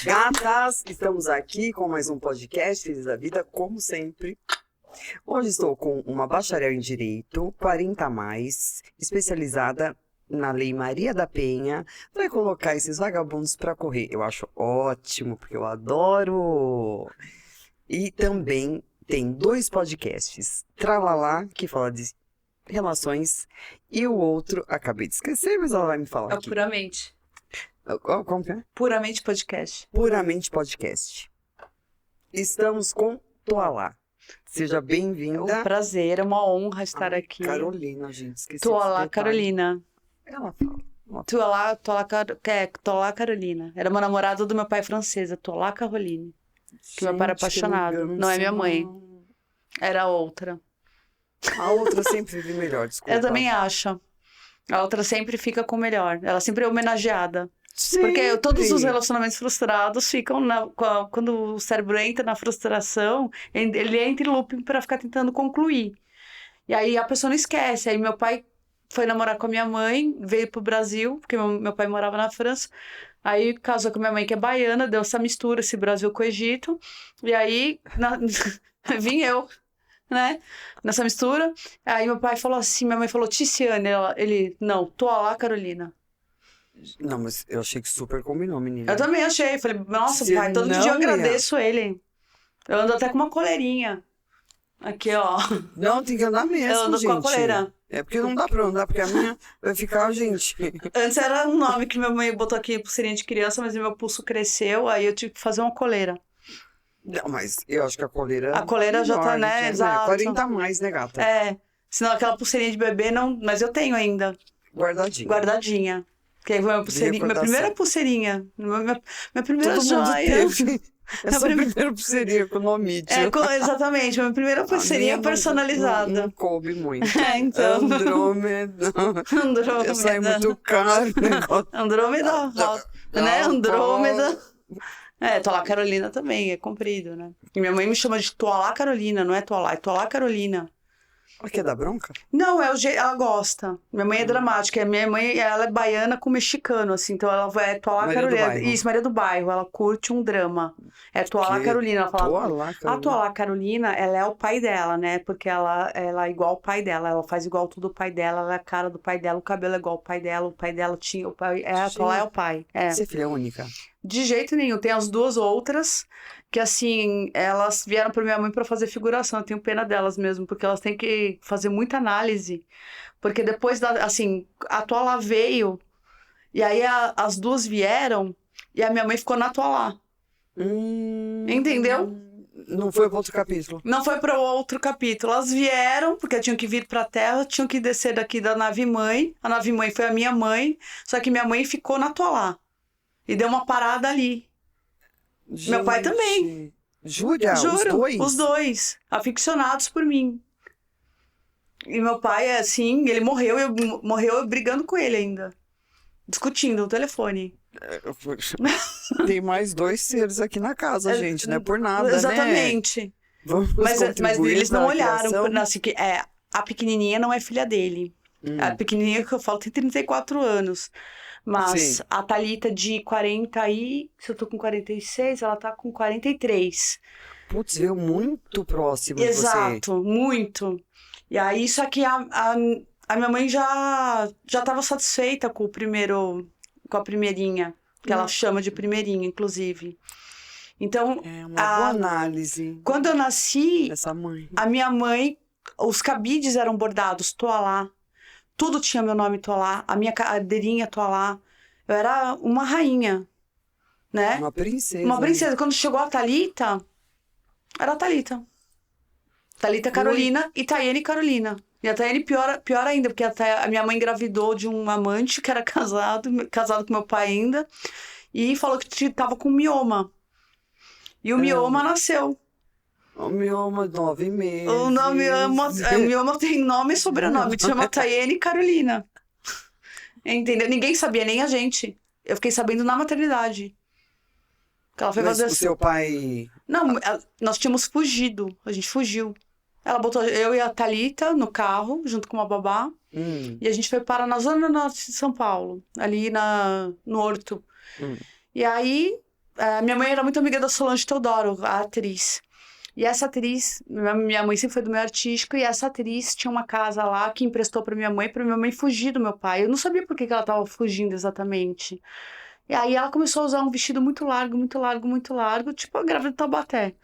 Gatas, estamos aqui com mais um podcast Feliz da Vida, como sempre. Hoje estou com uma bacharel em Direito, 40 a mais, especializada na Lei Maria da Penha, vai colocar esses vagabundos para correr. Eu acho ótimo, porque eu adoro! E também tem 2 podcasts, Tralalá, que fala de relações, e o outro, acabei de esquecer, mas ela vai me falar aqui. Puramente. Como que é? Puramente podcast. Puramente podcast. Estamos com Toalá. Seja É bem-vinda. um prazer, é uma honra estar aqui. Carolina, gente, esqueci Toalá esse detalhe. Carolina. Ela fala. Toalá Carolina. Era uma namorada do meu pai francesa, Toalá Caroline. Que meu pai era apaixonado. Não é minha mãe. Era outra. A outra sempre vive melhor, desculpa. Eu também acho. A outra sempre fica com o melhor. Ela sempre é homenageada. Sempre. Porque todos os relacionamentos frustrados ficam quando o cérebro entra na frustração, ele entra em looping para ficar tentando concluir. E aí a pessoa não esquece. Aí meu pai foi namorar com a minha mãe, veio pro Brasil, porque meu pai morava na França. Aí casou com a minha mãe, que é baiana, deu essa mistura, esse Brasil com o Egito. E aí vim eu, né, nessa mistura. Aí meu pai falou assim, minha mãe falou, Ticiane, não, Toalá Carolina. Não, mas eu achei que super combinou, menina. Eu também achei. Falei, nossa, Você pai, todo não dia eu ia. agradeço ele. Eu ando até com uma coleirinha. Aqui, ó. Não, tem que andar mesmo, Eu ando gente. com a coleira. É porque não dá pra andar, porque a minha vai ficar, gente. Antes era um nome que minha mãe botou aqui, pulseirinha de criança, mas meu pulso cresceu, aí eu tive que fazer uma coleira. Não, mas eu acho que a coleira... A coleira já tá, né? Exato. 40 a mais, né, gata? É. Senão aquela pulseirinha de bebê, não... Mas eu tenho ainda. Guardadinha. Guardadinha. Que aí foi minha primeira pulseirinha. Minha primeira Todo joia. mundo teve essa primeira pulseirinha com o nome. Exatamente, minha primeira pulseirinha personalizada. Não coube muito. Então. Andrômeda. Eu saí muito caro. Andrômeda, né? Andrômeda. Toalá Carolina também, é comprido, né? E minha mãe me chama de Toalá Carolina, não é Toalá, é Toalá Carolina. Ela quer dar bronca? Não, ela gosta. Minha mãe é dramática. Minha mãe, ela é baiana com mexicano, assim. Então ela é Toalá Carolina. Isso, Maria do Bairro. Ela curte um drama. É Toalá Carolina. Ela fala, Toalá Carolina. A Toalá Carolina, ela é o pai dela, né? Porque ela é igual ao pai dela. Ela faz igual tudo o pai dela. Ela é a cara do pai dela. O cabelo é igual ao pai dela. O pai dela tinha... a Toalá é o pai. Você é filha única? De jeito nenhum. Tem as 2 outras que, assim, elas vieram pra minha mãe pra fazer figuração. Eu tenho pena delas mesmo, porque elas têm que fazer muita análise. Porque depois, a Toalá veio, e aí as 2 vieram, e a minha mãe ficou na Toalá. Entendeu? Não foi para outro capítulo. Não foi para outro capítulo. Elas vieram, porque tinham que vir pra Terra, tinham que descer daqui da nave-mãe. A nave-mãe foi a minha mãe, só que minha mãe ficou na Toalá. E deu uma parada ali. Gente, meu pai também. Jura? Juro, os 2. Aficionados por mim. E meu pai, assim, ele morreu eu brigando com ele ainda. Discutindo no telefone. Tem mais 2 seres aqui na casa, gente. Não é por nada, exatamente. Né? Mas eles não olharam. Assim, a pequenininha não é filha dele. A pequenininha que eu falo tem 34 anos. Mas sim, a Thalita de 40 se eu tô com 46, ela tá com 43. Putz, veio muito próximo de você. Exato, muito. E aí, só que a minha mãe já tava satisfeita com a primeirinha, que ela chama de primeirinha, inclusive. Então, é uma boa análise. Quando eu nasci, essa mãe. A minha mãe, os cabides eram bordados, Toalá. Tudo tinha meu nome Toalá, a minha cadeirinha Toalá. Eu era uma rainha, né? Uma princesa. Uma princesa. Quando chegou a Thalita, era a Thalita. Thalita Carolina e Tayane Carolina. E a Tayane pior ainda, porque a minha mãe engravidou de um amante que era casado com meu pai ainda, e falou que tava com mioma. E o mioma nasceu. O mioma, 9 meses. O mioma tem nome e sobrenome, se chama Tayane Carolina. Entendeu? Ninguém sabia, nem a gente. Eu fiquei sabendo na maternidade. Que ela foi Mas fazer... o seu pai... Não, nós tínhamos fugido. A gente fugiu. Ela botou eu e a Thalita no carro, junto com uma babá. E a gente foi parar na zona norte de São Paulo. Ali no Horto. E aí, minha mãe era muito amiga da Solange Teodoro, a atriz. E essa atriz, minha mãe sempre foi do meio artístico, e essa atriz tinha uma casa lá que emprestou pra minha mãe fugir do meu pai. Eu não sabia por que ela tava fugindo exatamente. E aí ela começou a usar um vestido muito largo, muito largo, muito largo, tipo a grávida de Taubaté.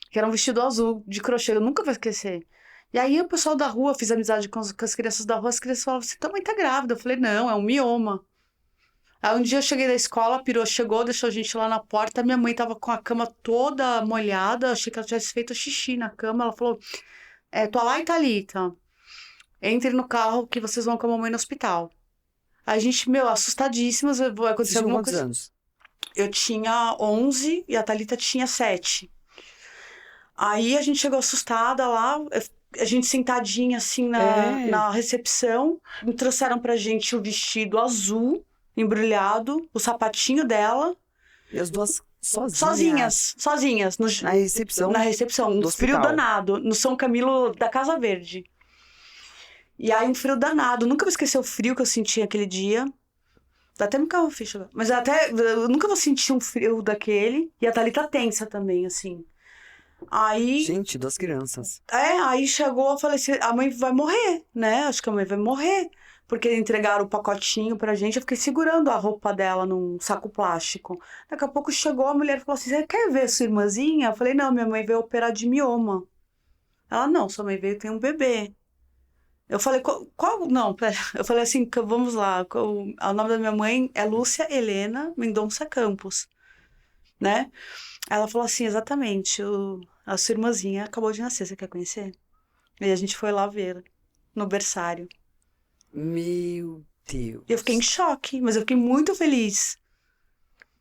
Que era um vestido azul, de crochê, eu nunca vou esquecer. E aí o pessoal da rua, fiz amizade com as crianças da rua, as crianças falavam assim, tua mãe tá grávida. Eu falei, não, é um mioma. Aí um dia eu cheguei da escola, a perua chegou, deixou a gente lá na porta, minha mãe tava com a cama toda molhada, achei que ela tivesse feito xixi na cama, ela falou, tua lá e Thalita, entre no carro que vocês vão com a mamãe no hospital. Aí a gente, assustadíssimas, vai acontecer alguma coisa. Anos? Eu tinha 11 e a Thalita tinha 7. Aí a gente chegou assustada lá, a gente sentadinha assim na recepção, me trouxeram pra gente o vestido azul, embrulhado, o sapatinho dela. E as duas sozinhas? Sozinhas. Na recepção? Na recepção, um frio danado, no São Camilo da Casa Verde. E aí um frio danado, nunca vou esquecer o frio que eu senti aquele dia. Dá até me caiu a ficha. Mas eu nunca vou sentir um frio daquele. E a Thalita tensa também, assim. Aí... Gente, duas crianças. Aí chegou, eu falei assim, a mãe vai morrer, né? Acho que a mãe vai morrer. Porque entregaram o pacotinho pra gente, eu fiquei segurando a roupa dela num saco plástico. Daqui a pouco chegou a mulher e falou assim, você quer ver sua irmãzinha? Eu falei, não, minha mãe veio operar de mioma. Ela, não, sua mãe veio ter um bebê. Eu falei, qual? Não, pera. Eu falei assim, vamos lá. O nome da minha mãe é Lúcia Helena Mendonça Campos, né? Ela falou assim, exatamente, a sua irmãzinha acabou de nascer, você quer conhecer? E a gente foi lá ver, no berçário. Meu Deus. Eu fiquei em choque, mas eu fiquei muito feliz.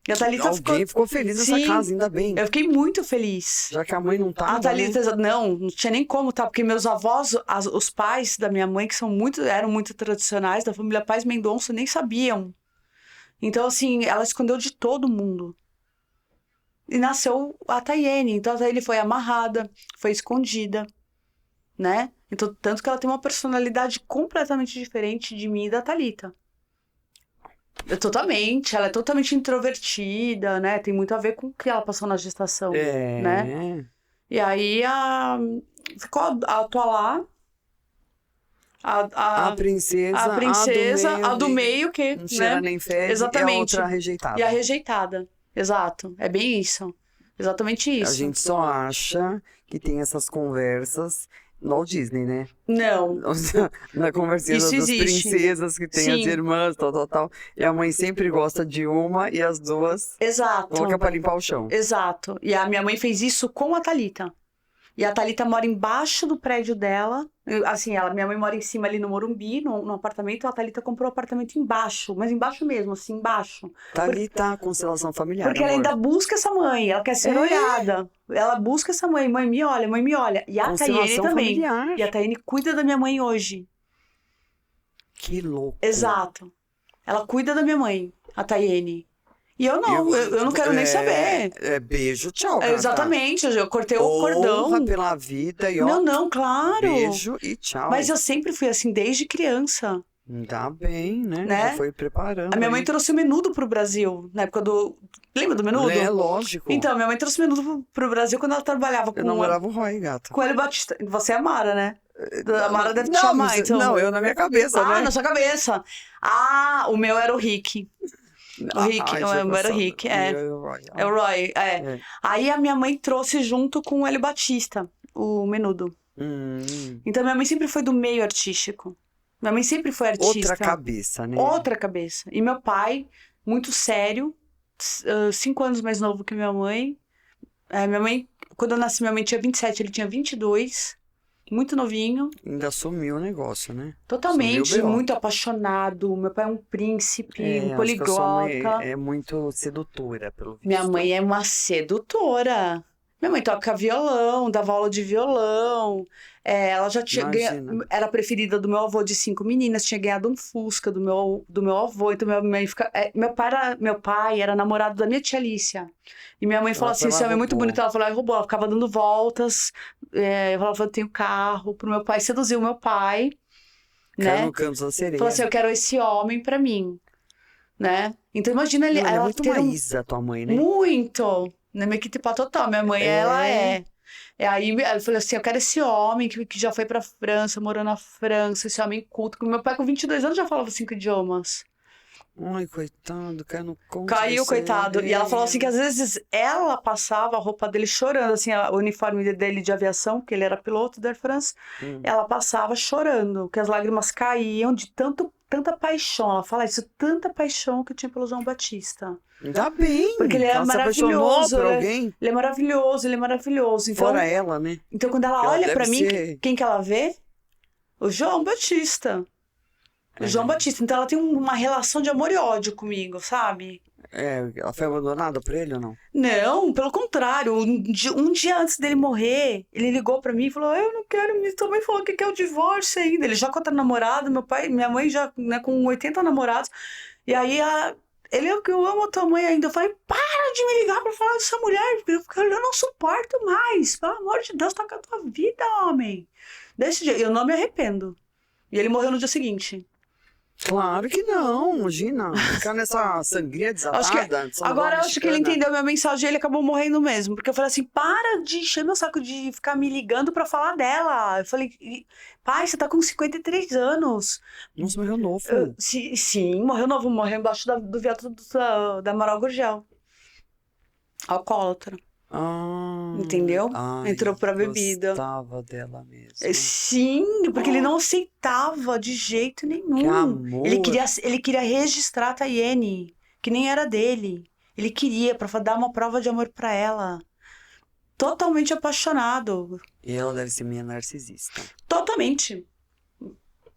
E a Thalita ficou feliz nessa casa, ainda bem. Eu fiquei muito feliz. Já que a mãe não tava, a Thalita, não tinha nem como, tá? Porque meus avós, os pais da minha mãe, que eram muito tradicionais, da família Paz Mendonça, nem sabiam. Então, assim, ela escondeu de todo mundo. E nasceu a Tayene. Então, a Tayene foi amarrada, foi escondida, né? Então, tanto que ela tem uma personalidade completamente diferente de mim e da Thalita. Ela é totalmente introvertida, né? Tem muito a ver com o que ela passou na gestação, né? E aí, ficou a Toalá, a princesa, a do meio que, não cheira nem fede, exatamente. E a outra rejeitada. E a rejeitada, exato. É bem isso. Exatamente isso. A gente só acha que tem essas conversas no Disney, né? Não. Na conversinha das princesas que tem as irmãs, tal. E a mãe sempre gosta de uma e as duas coloca pra limpar o chão. Exato. E a minha mãe fez isso com a Thalita. E a Thalita mora embaixo do prédio dela. Assim, minha mãe mora em cima ali no Morumbi, no apartamento. A Thalita comprou o apartamento embaixo. Mas embaixo mesmo, assim, embaixo. Thalita, a constelação familiar, porque ela ainda busca essa mãe. Ela quer ser olhada. Ela busca essa mãe. Mãe, me olha, mãe, me olha. E a Tayene também. Familiar. E a Tayene cuida da minha mãe hoje. Que louco. Exato. Ela cuida da minha mãe, a Tayene. E eu não quero nem saber. Beijo, tchau, gata. Exatamente, eu cortei o cordão. Honra pela vida e Não, claro. Beijo e tchau. Mas eu sempre fui assim, desde criança. Tá bem, né? Já foi preparando. A minha mãe trouxe o menudo pro Brasil, na época do... Lembra do menudo? É, lógico. Então, minha mãe trouxe o menudo pro Brasil quando ela trabalhava com... Eu namorava o Roy, gata. Com o Hélio Batista. Você é a Mara, né? A Mara deve te chamar, então. Não, eu na minha cabeça, né? Na sua cabeça. O meu era o Rick. O Rick, era o Rick, é o Roy, Aí a minha mãe trouxe junto com o Hélio Batista, o menudo. Então minha mãe sempre foi do meio artístico. Minha mãe sempre foi artista. Outra cabeça, né? Outra cabeça. E meu pai, muito sério, 5 anos mais novo que minha mãe. Minha mãe, quando eu nasci, minha mãe tinha 27, ele tinha 22. Muito novinho. Ainda sumiu o negócio, né? Totalmente, muito apaixonado. Meu pai é um príncipe, um poliglota. Acho que a sua mãe é muito sedutora, pelo visto. Minha mãe é uma sedutora. Minha mãe toca violão, dava aula de violão. Ela já tinha Imagina. era a preferida do meu avô de 5 meninas, tinha ganhado um Fusca do meu avô. Então minha mãe meu pai era namorado da minha tia Alicia. E minha mãe falou Ela assim: foi esse lá, homem é muito roubou. bonito. Ela falou: roubou. Ela ficava dando voltas. Eu falava: eu tenho carro. Pro meu pai, seduziu meu pai, Caiu né? no canto da sereia. Falou assim: eu quero esse homem pra mim, né? Então imagina Não, ela é ela muito ter Maísa, tua mãe, né? muito, na minha equipe total. Minha mãe, ela É. é. Aí ela falou assim: eu quero esse homem que já foi pra França, morou na França, esse homem culto. Porque meu pai, com 22 anos, já falava 5 idiomas. Ai, coitado, caiu no conto da Caiu, coitado. E ela falou assim que sereia. às vezes ela passava a roupa dele chorando, assim, o uniforme dele de aviação, porque ele era piloto da Air France. Hum. Ela passava chorando, que as lágrimas caíam de tanta paixão. Ela fala isso, tanta paixão que eu tinha pelo João Batista. Ainda bem Porque ele que é ela se apaixonou maravilhoso, por alguém. ele é maravilhoso, ele é maravilhoso. Então, Fora ela, né? então quando ela Ela olha deve pra mim, ser- quem que ela vê? O João Batista. O João Batista. Então ela tem uma relação de amor e ódio comigo, sabe? Ela foi abandonada por ele ou não? Não, pelo contrário. Um dia antes dele morrer, ele ligou pra mim e falou: eu não quero, minha também falou que quer o divórcio ainda. Ele já com outra namorada, meu pai, minha mãe já, né, com 80 namorados. E aí ele é que eu amo a tua mãe ainda. Eu falei: para de me ligar pra falar dessa mulher, porque eu não suporto mais. Pelo amor de Deus, toca a tua vida, homem. Desse jeito, eu não me arrependo. E ele morreu no dia seguinte. Claro que não, imagina. Ficar nessa sangria Acho que, desatada. de São agora eu Paulo acho que ele mexicana. entendeu minha mensagem e ele acabou morrendo mesmo. Porque eu falei assim: para de encher meu saco de ficar me ligando pra falar dela. Eu falei: pai, você tá com 53 anos. Nossa, morreu novo. Sim, morreu novo, morreu embaixo do viaduto da Amaral Gurgel. Alcoólatra, entendeu? Ai, Entrou pra bebida. gostava dela mesmo. Sim, porque ele não aceitava de jeito Que nenhum. amor. Ele queria registrar a Tayene, que nem era dele. Ele queria, pra dar uma prova de amor pra ela. Totalmente apaixonado. E ela deve ser meio narcisista. Totalmente.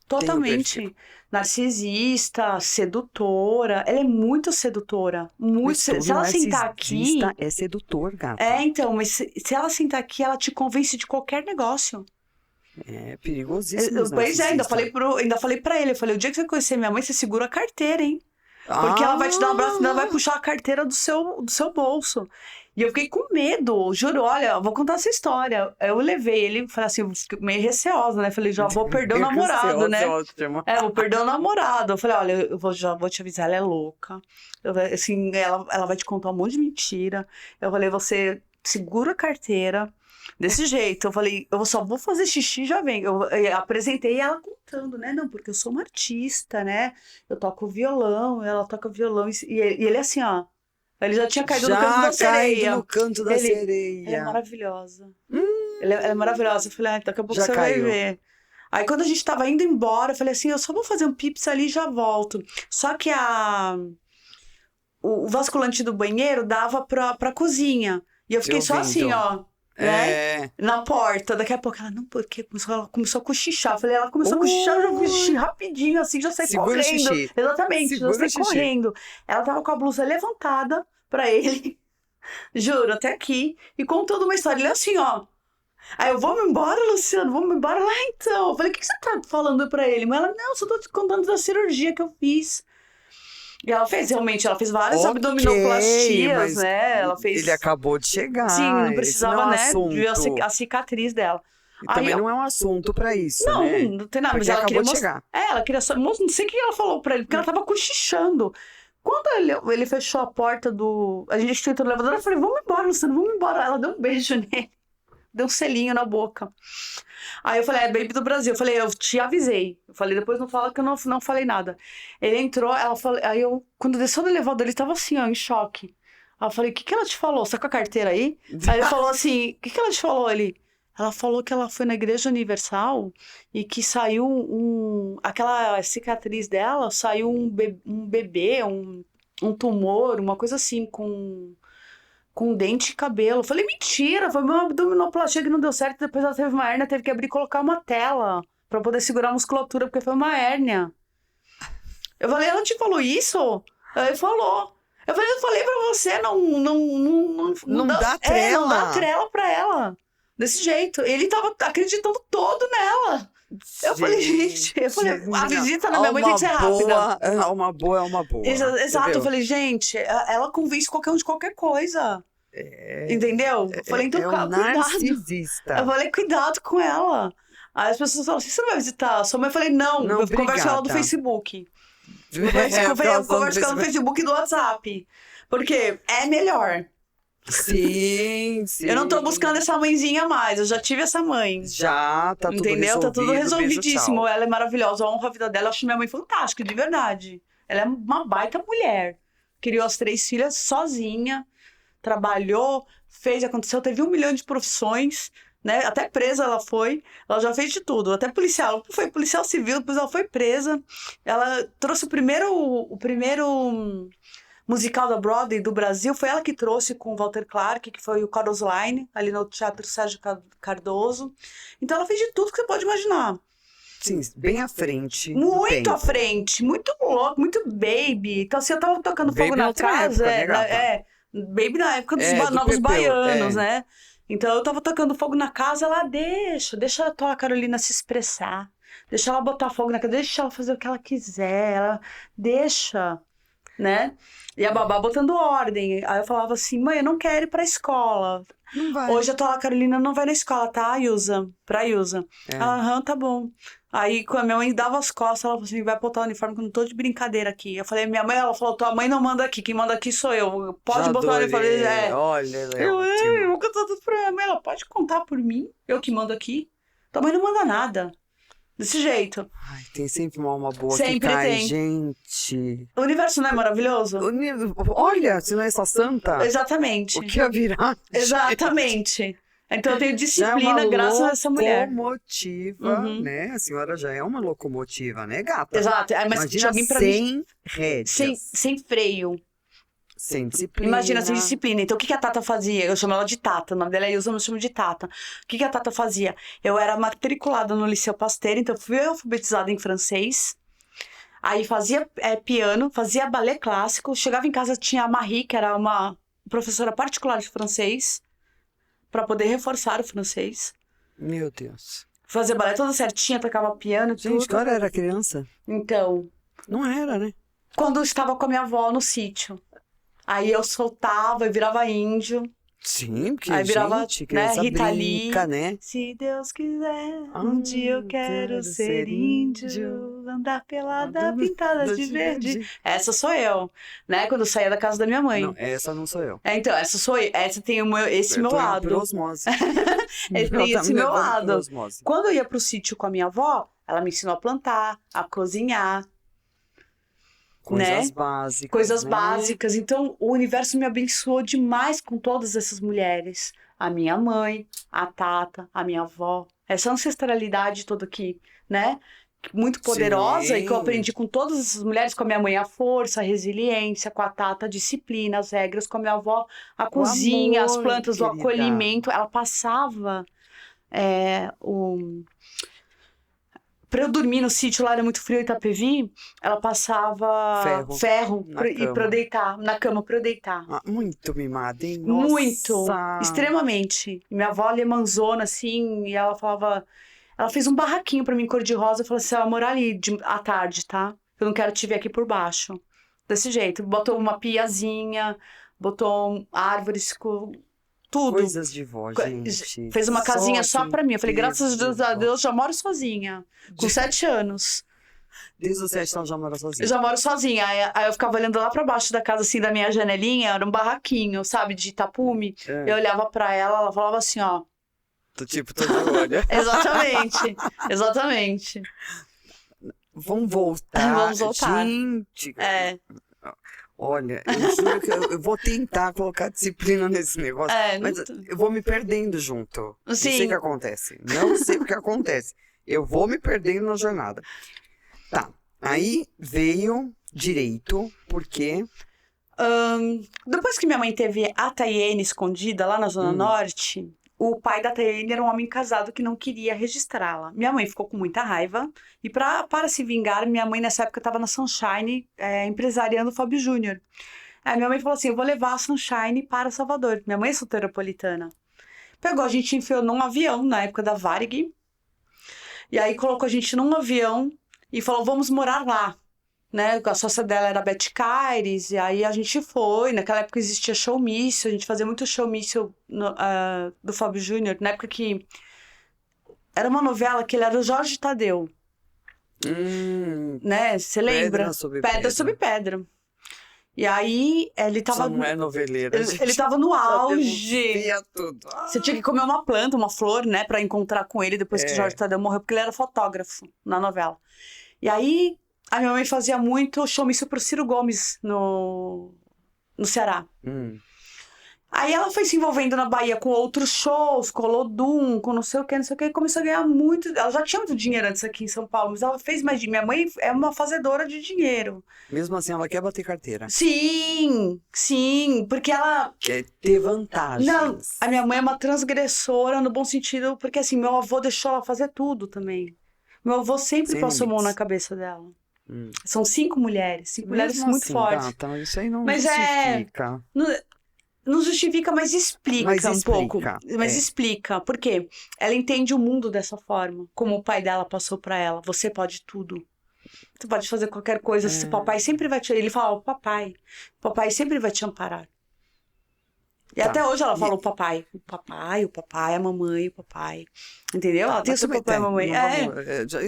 Totalmente. Narcisista, sedutora. Ela é muito sedutora. Muito. Mas todo Se ela sentar aqui. narcisista é sedutor, gata. Então, mas se ela sentar aqui, ela te convence de qualquer negócio. É perigosíssimo. os Pois é, ainda narcisistas. falei pra ele. Eu falei: o dia que você conhecer minha mãe, você segura a carteira, hein? Porque ela vai te dar um abraço e ela vai puxar a carteira do seu bolso. E eu fiquei com medo, juro. Olha, eu vou contar essa história. Eu levei ele, falei assim, eu fiquei meio receosa, né? Falei: já vou perder o namorado, né? Vou perder o namorado. Eu falei: olha, já vou te avisar, ela é louca. Assim, ela vai te contar um monte de mentira. Eu falei: você segura a carteira. Desse jeito, eu falei: eu só vou fazer xixi e já vem. Eu apresentei ela contando, né? Não, porque eu sou uma artista, né? Eu toco violão, ela toca violão. E ele assim, ó. Ele já tinha caído no canto da sereia. no canto da Ela é sereia. maravilhosa. Ela é maravilhosa. Eu falei: daqui a pouco Já você caiu. vai ver. Aí quando a gente tava indo embora, eu falei assim: eu só vou fazer um pips ali e já volto. Só que o vasculante do banheiro dava pra cozinha. E eu fiquei Eu só vendo. assim, ó. Né? É. Na porta. Daqui a pouco ela: não, porque ela começou a cochichar. Eu falei: ela começou a cochichar, eu já fiz xixi rapidinho, assim, já saí Segura o correndo. xixi. Exatamente, Segura já o saí xixi. correndo. Ela tava com a blusa levantada pra ele. Juro, até aqui. E contando uma história. Ele assim, ó. Aí eu: vamos embora, Luciano, vamos embora lá então. Eu falei: o que você tá falando pra ele? Mas ela: não, só tô te contando da cirurgia que eu fiz. E ela fez, realmente, ela fez várias abdominoplastias, mas né? Ela fez. Ele acabou de chegar. Sim, não esse precisava, não é um né? assunto. De ver a cicatriz dela. E também não é um assunto pra isso, Não, né? não tem nada, mas Porque ela acabou queria de mostrar. chegar. Ela queria só. Não sei o que ela falou pra ele, porque ela tava cochichando. Quando ele fechou a porta do. A gente entrou no elevador, eu falei: vamos embora, Luciano, vamos embora. Ela deu um beijo nele, deu um selinho na boca. Aí eu falei: Baby do Brasil. Eu falei: eu te avisei. Eu falei: depois não fala que eu não falei nada. Ele entrou, ela falou. Aí eu, quando desceu do elevador, ele tava assim, ó, em choque. Aí eu falei: o que ela te falou? Você tá com a carteira aí? Aí ele falou assim: o que ela te falou? Ela falou que ela foi na Igreja Universal e que saiu aquela cicatriz dela, saiu um bebê, um tumor, uma coisa assim, com dente e cabelo. Eu falei: mentira, foi uma abdominoplastia que não deu certo. Depois ela teve uma hérnia, teve que abrir e colocar uma tela pra poder segurar a musculatura, porque foi uma hérnia. Eu falei: ela te falou isso? Aí ele falou. Eu falei pra você, Não dá não trela. dá trela pra ela. Desse jeito. Ele tava acreditando todo nela. Eu falei, gente, a visita na minha mãe tem que ser rápida. Alma boa é alma boa. Exato, eu falei, gente, ela convence qualquer um de qualquer coisa. Entendeu? Eu falei, então, um cuidado. narcisista. Eu falei, cuidado com ela. Aí as pessoas falam assim, você não vai visitar a sua mãe? Eu falei, não, eu converso com ela do Facebook. Eu converso com ela no Facebook e do WhatsApp. Porque é melhor. Sim. Eu não tô buscando essa mãezinha mais, eu já tive essa mãe. Já, tá tudo entendeu? resolvido. Tá tudo resolvidíssimo. Beijo, ela é maravilhosa, eu honro a vida dela, eu acho minha mãe fantástica, de verdade. Ela é uma baita mulher. Criou as 3 filhas sozinha, trabalhou, fez, aconteceu, teve 1 milhão de profissões, né? Até presa ela foi, ela já fez de tudo, até policial, foi policial civil, depois ela foi presa. Ela trouxe o primeiro musical da Broadway do Brasil, foi ela que trouxe com o Walter Clark, que foi o Chorus Line, ali no Teatro Sérgio Cardoso. Então ela fez de tudo que você pode imaginar. Sim, bem à frente. Muito à frente, muito louco, muito baby. Então, assim, eu tava tocando fogo na casa. Baby na época dos Novos Baianos, né? Então eu tava tocando fogo na casa, ela deixa a tua Carolina se expressar. Deixa ela botar fogo na casa, deixa ela fazer o que ela quiser, ela deixa, né? E a babá botando ordem. Aí eu falava assim, mãe, eu não quero ir pra escola. Não vai. Hoje a tua Carolina não vai na escola, tá, Ilza? Pra Ilza. Aham, tá bom. Aí, quando a minha mãe dava as costas, ela falou assim, vai botar o uniforme que eu não tô de brincadeira aqui. Eu falei, minha mãe, ela falou, tua mãe não manda aqui, quem manda aqui sou eu. Pode Já botar o uniforme. Olha, Eu vou contar tudo pra minha mãe, ela pode contar por mim, eu que mando aqui. Tua mãe não manda nada. Desse jeito. Ai, tem sempre uma alma boa sempre que cai, tem. Gente. O universo não é maravilhoso? Olha, se não é essa santa. Exatamente. O que ia virar? Exatamente. Então eu tenho disciplina graças a essa mulher. Locomotiva, né? A senhora já é uma locomotiva, né, gata? Exato. Mas imagina alguém pra sem rédeas. Sem freio. Sem disciplina. Imagina, sem disciplina. Então, o que a Tata fazia? Eu chamo ela de Tata. O nome dela é Ilza, mas eu chamo de Tata. O que a Tata fazia? Eu era matriculada no Liceu Pasteur, então fui alfabetizada em francês. Aí fazia piano, fazia balé clássico. Chegava em casa, tinha a Marie, que era uma professora particular de francês, para poder reforçar o francês. Meu Deus. Fazia balé toda certinha, tocava piano, tudo. Gente, quando era criança? Então. Não era, né? Quando eu estava com a minha avó no sítio. Aí eu soltava e virava índio. Sim, porque aí virava, gente, né, Rita brinca, Lee, né? Se Deus quiser, um dia eu quero ser índio, andar pelada, pintada de verde. Essa sou eu, né? Quando eu saía da casa da minha mãe. Não, essa não sou eu. Então, essa sou eu. Essa tem esse meu lado. Por osmose. Tem esse meu lado. Quando eu ia pro sítio com a minha avó, ela me ensinou a plantar, a cozinhar. Coisas básicas. Coisas né? básicas. Então, o universo me abençoou demais com todas essas mulheres. A minha mãe, a Tata, a minha avó. Essa ancestralidade toda aqui, né? Muito poderosa. Sim. E que eu aprendi com todas essas mulheres. Com a minha mãe, a força, a resiliência. Com a Tata, a disciplina, as regras. Com a minha avó, a cozinha, amor, as plantas, querida. o acolhimento. Ela passava Pra eu dormir no sítio, lá era muito frio, Itapevi, ela passava ferro pra eu deitar, na cama pra eu deitar. Ah, muito mimada, hein? Nossa. Muito, extremamente. Minha avó alemanzona, assim, e ela falava... Ela fez um barraquinho pra mim, cor-de-rosa, e falou assim, você vai morar ali à tarde, tá? Eu não quero te ver aqui por baixo. Desse jeito. Botou uma piazinha, botou árvores... Tudo. Coisas de vó, gente. Fez uma casinha só pra mim. Eu falei, graças a Deus, já moro sozinha. Com 7 anos. Desde os 7 anos já moro sozinha. Eu já moro sozinha. Aí eu ficava olhando lá pra baixo da casa, assim, da minha janelinha. Era um barraquinho, sabe, de tapume. Eu olhava pra ela falava assim, ó. Tô de olho. Exatamente. Exatamente. Vamos voltar. Gente. Olha, eu juro que eu vou tentar colocar disciplina nesse negócio, mas eu vou me perdendo junto. Sim. Não sei o que acontece. Não sei o que acontece. Eu vou me perdendo na jornada. Tá, aí veio direito, porque... Depois que minha mãe teve a Tayene escondida lá na Zona Norte... O pai da Tayene era um homem casado que não queria registrá-la. Minha mãe ficou com muita raiva. E para se vingar, minha mãe nessa época estava na Sunshine, empresariando o Fábio Júnior. Aí minha mãe falou assim, eu vou levar a Sunshine para Salvador. Minha mãe é soteropolitana. Pegou, a gente enfiou num avião, na época da Varig. E aí colocou a gente num avião e falou, vamos morar lá. Né? A sócia dela era a Beth Caires, e aí a gente foi. Naquela época existia showmício, a gente fazia muito showmício do Fábio Júnior, na época que era uma novela que ele era o Jorge Tadeu. Né? Você lembra? Pedra sobre Pedra. E aí ele tava. Só não é noveleira. Ele tava no auge. Via tudo. Você tinha que comer uma planta, uma flor, né? Pra encontrar com ele depois que o Jorge Tadeu morreu, porque ele era fotógrafo na novela. E aí a minha mãe fazia muito showmício pro Ciro Gomes no Ceará. Aí ela foi se envolvendo na Bahia com outros shows, com Olodum, com não sei o que, e começou a ganhar muito. Ela já tinha muito dinheiro antes aqui em São Paulo, mas ela fez mais. Minha mãe é uma fazedora de dinheiro. Mesmo assim, ela quer bater carteira. Sim, porque ela quer ter vantagens. Não, a minha mãe é uma transgressora no bom sentido, porque assim, meu avô deixou ela fazer tudo também. Meu avô sempre passou a mão na cabeça dela. São 5 mulheres, 5 mulheres muito assim, fortes. Gata, isso aí não mas justifica. Não justifica, mas explica um pouco. Mas explica. Por quê? Ela entende o mundo dessa forma. Como o pai dela passou pra ela. Você pode tudo. Você pode fazer qualquer coisa. Se o papai sempre vai te... Ele fala, o papai sempre vai te amparar. E até hoje ela fala o papai, a mamãe, o papai. Entendeu? Ela tem o seu papai e a mamãe.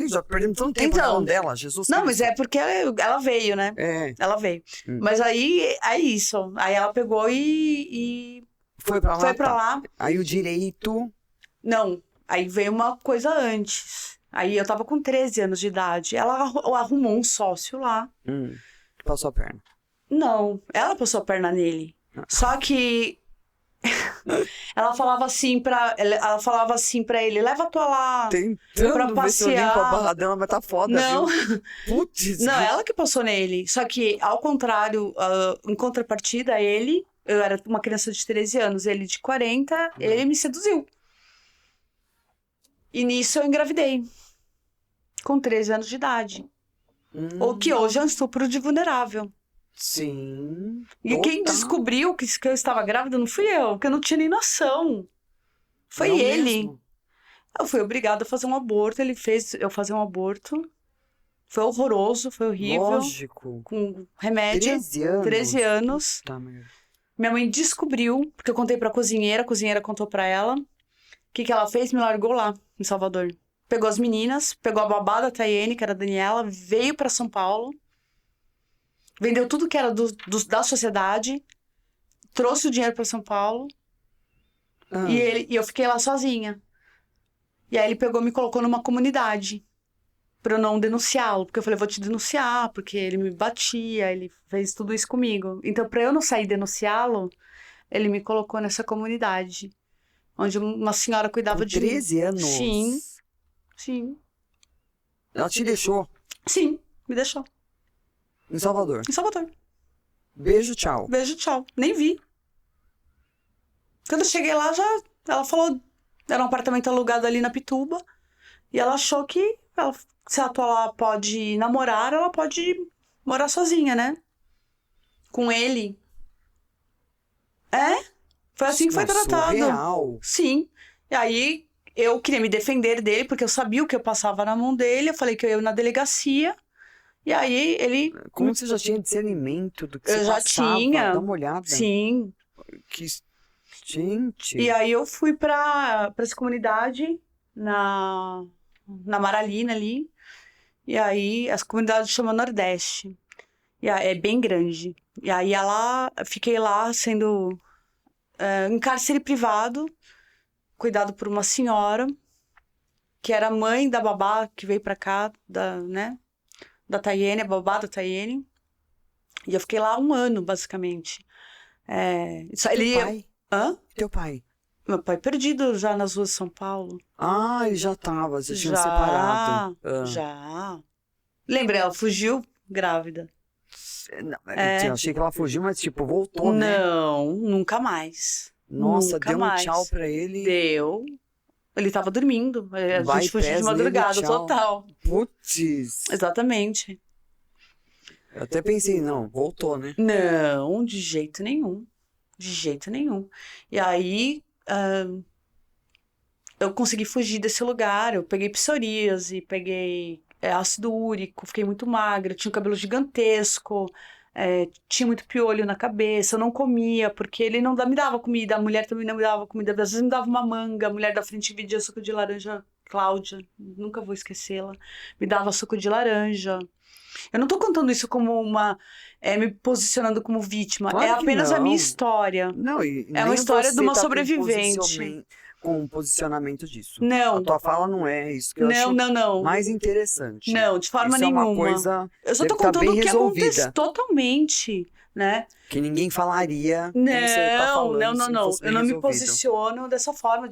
Já perdemos tanto tempo falando dela, Jesus. Não, mas é porque ela veio, né? Ela veio. Mas aí é isso. Aí ela pegou e foi pra lá. Foi pra lá. Aí o direito. Não, aí veio uma coisa antes. Aí eu tava com 13 anos de idade. Ela arrumou um sócio lá. Passou a perna. Não, ela passou a perna nele. Só que ela falava assim pra ele, leva a tua lá pra passear. A barra dela, mas tá foda, não. Viu? Putz. Não, ela que passou nele. Só que, ao contrário, em contrapartida, eu era uma criança de 13 anos, ele de 40, ele me seduziu. E nisso eu engravidei. Com 13 anos de idade. O que hoje é um estupro de vulnerável. Sim. E quem descobriu que eu estava grávida não fui eu, porque eu não tinha nem noção. Foi não ele. Mesmo? Eu fui obrigada a fazer um aborto, ele fez eu fazer um aborto. Foi horroroso, foi horrível. Lógico. Com remédio. 13 anos. 13 anos. Minha mãe descobriu, porque eu contei pra cozinheira, a cozinheira contou pra ela. O que ela fez? Me largou lá, em Salvador. Pegou as meninas, pegou a babá da Tayene, que era a Daniela, veio pra São Paulo. Vendeu tudo que era da sociedade, trouxe o dinheiro para São Paulo e eu fiquei lá sozinha. E aí ele pegou e me colocou numa comunidade para eu não denunciá-lo. Porque eu falei, vou te denunciar, porque ele me batia, ele fez tudo isso comigo. Então, para eu não sair denunciá-lo, ele me colocou nessa comunidade, onde uma senhora cuidava de mim. 13 anos? Sim. Ela te deixou? Sim, me deixou. Em Salvador? Em Salvador. Beijo, tchau. Beijo, tchau. Nem vi. Quando eu cheguei lá, ela falou... Era um apartamento alugado ali na Pituba. E ela achou que se a tua pode namorar, ela pode morar sozinha, né? Com ele. Foi assim que foi tratado. Surreal. Sim. E aí, eu queria me defender dele, porque eu sabia o que eu passava na mão dele. Eu falei que eu ia na delegacia... E aí, ele... Como você já tinha discernimento do que eu você já passava? tinha. Dá uma olhada. Sim. Gente... E aí, eu fui pra essa comunidade, na Maralina ali. E aí, essa comunidade chama Nordeste. E aí, é bem grande. E aí, fiquei lá sendo... em cárcere privado, cuidado por uma senhora, que era mãe da babá que veio pra cá, né? Da Tayene, a babá da Tayene. E eu fiquei lá 1 ano, basicamente. Teu pai? Hã? Teu pai? Meu pai perdido já nas ruas de São Paulo. Ah, ele já tava, vocês tinham separado. Já. Lembra, ela fugiu grávida. Eu achei que ela fugiu, mas tipo, voltou, né? Não, nunca mais. Nossa, nunca deu mais. Um tchau pra ele. Deu. Ele tava dormindo. A gente fugiu de madrugada, total. Putz. Exatamente. Eu até pensei, não, voltou, né? Não, de jeito nenhum. De jeito nenhum. E aí, eu consegui fugir desse lugar. Eu peguei psoríase, peguei ácido úrico, fiquei muito magra, tinha um cabelo gigantesco, tinha muito piolho na cabeça, eu não comia, porque ele não me dava comida, a mulher também não me dava comida, às vezes me dava uma manga, a mulher da frente vendia suco de laranja, Cláudia, nunca vou esquecê-la, me dava suco de laranja. Eu não tô contando isso como me posicionando como vítima, Claro é que apenas a minha não. história. Não, e É uma nem história de você uma tá sobrevivente. com um posicionamento disso. Não. A tua fala não é isso que eu Não, acho não. mais interessante. Não, de forma Isso é uma nenhuma. coisa Eu só deve tô tá contando bem o que aconteceu resolvida, totalmente, né? que ninguém falaria como você tá falando Não. se não fosse Eu bem não me resolvido. posiciono dessa forma,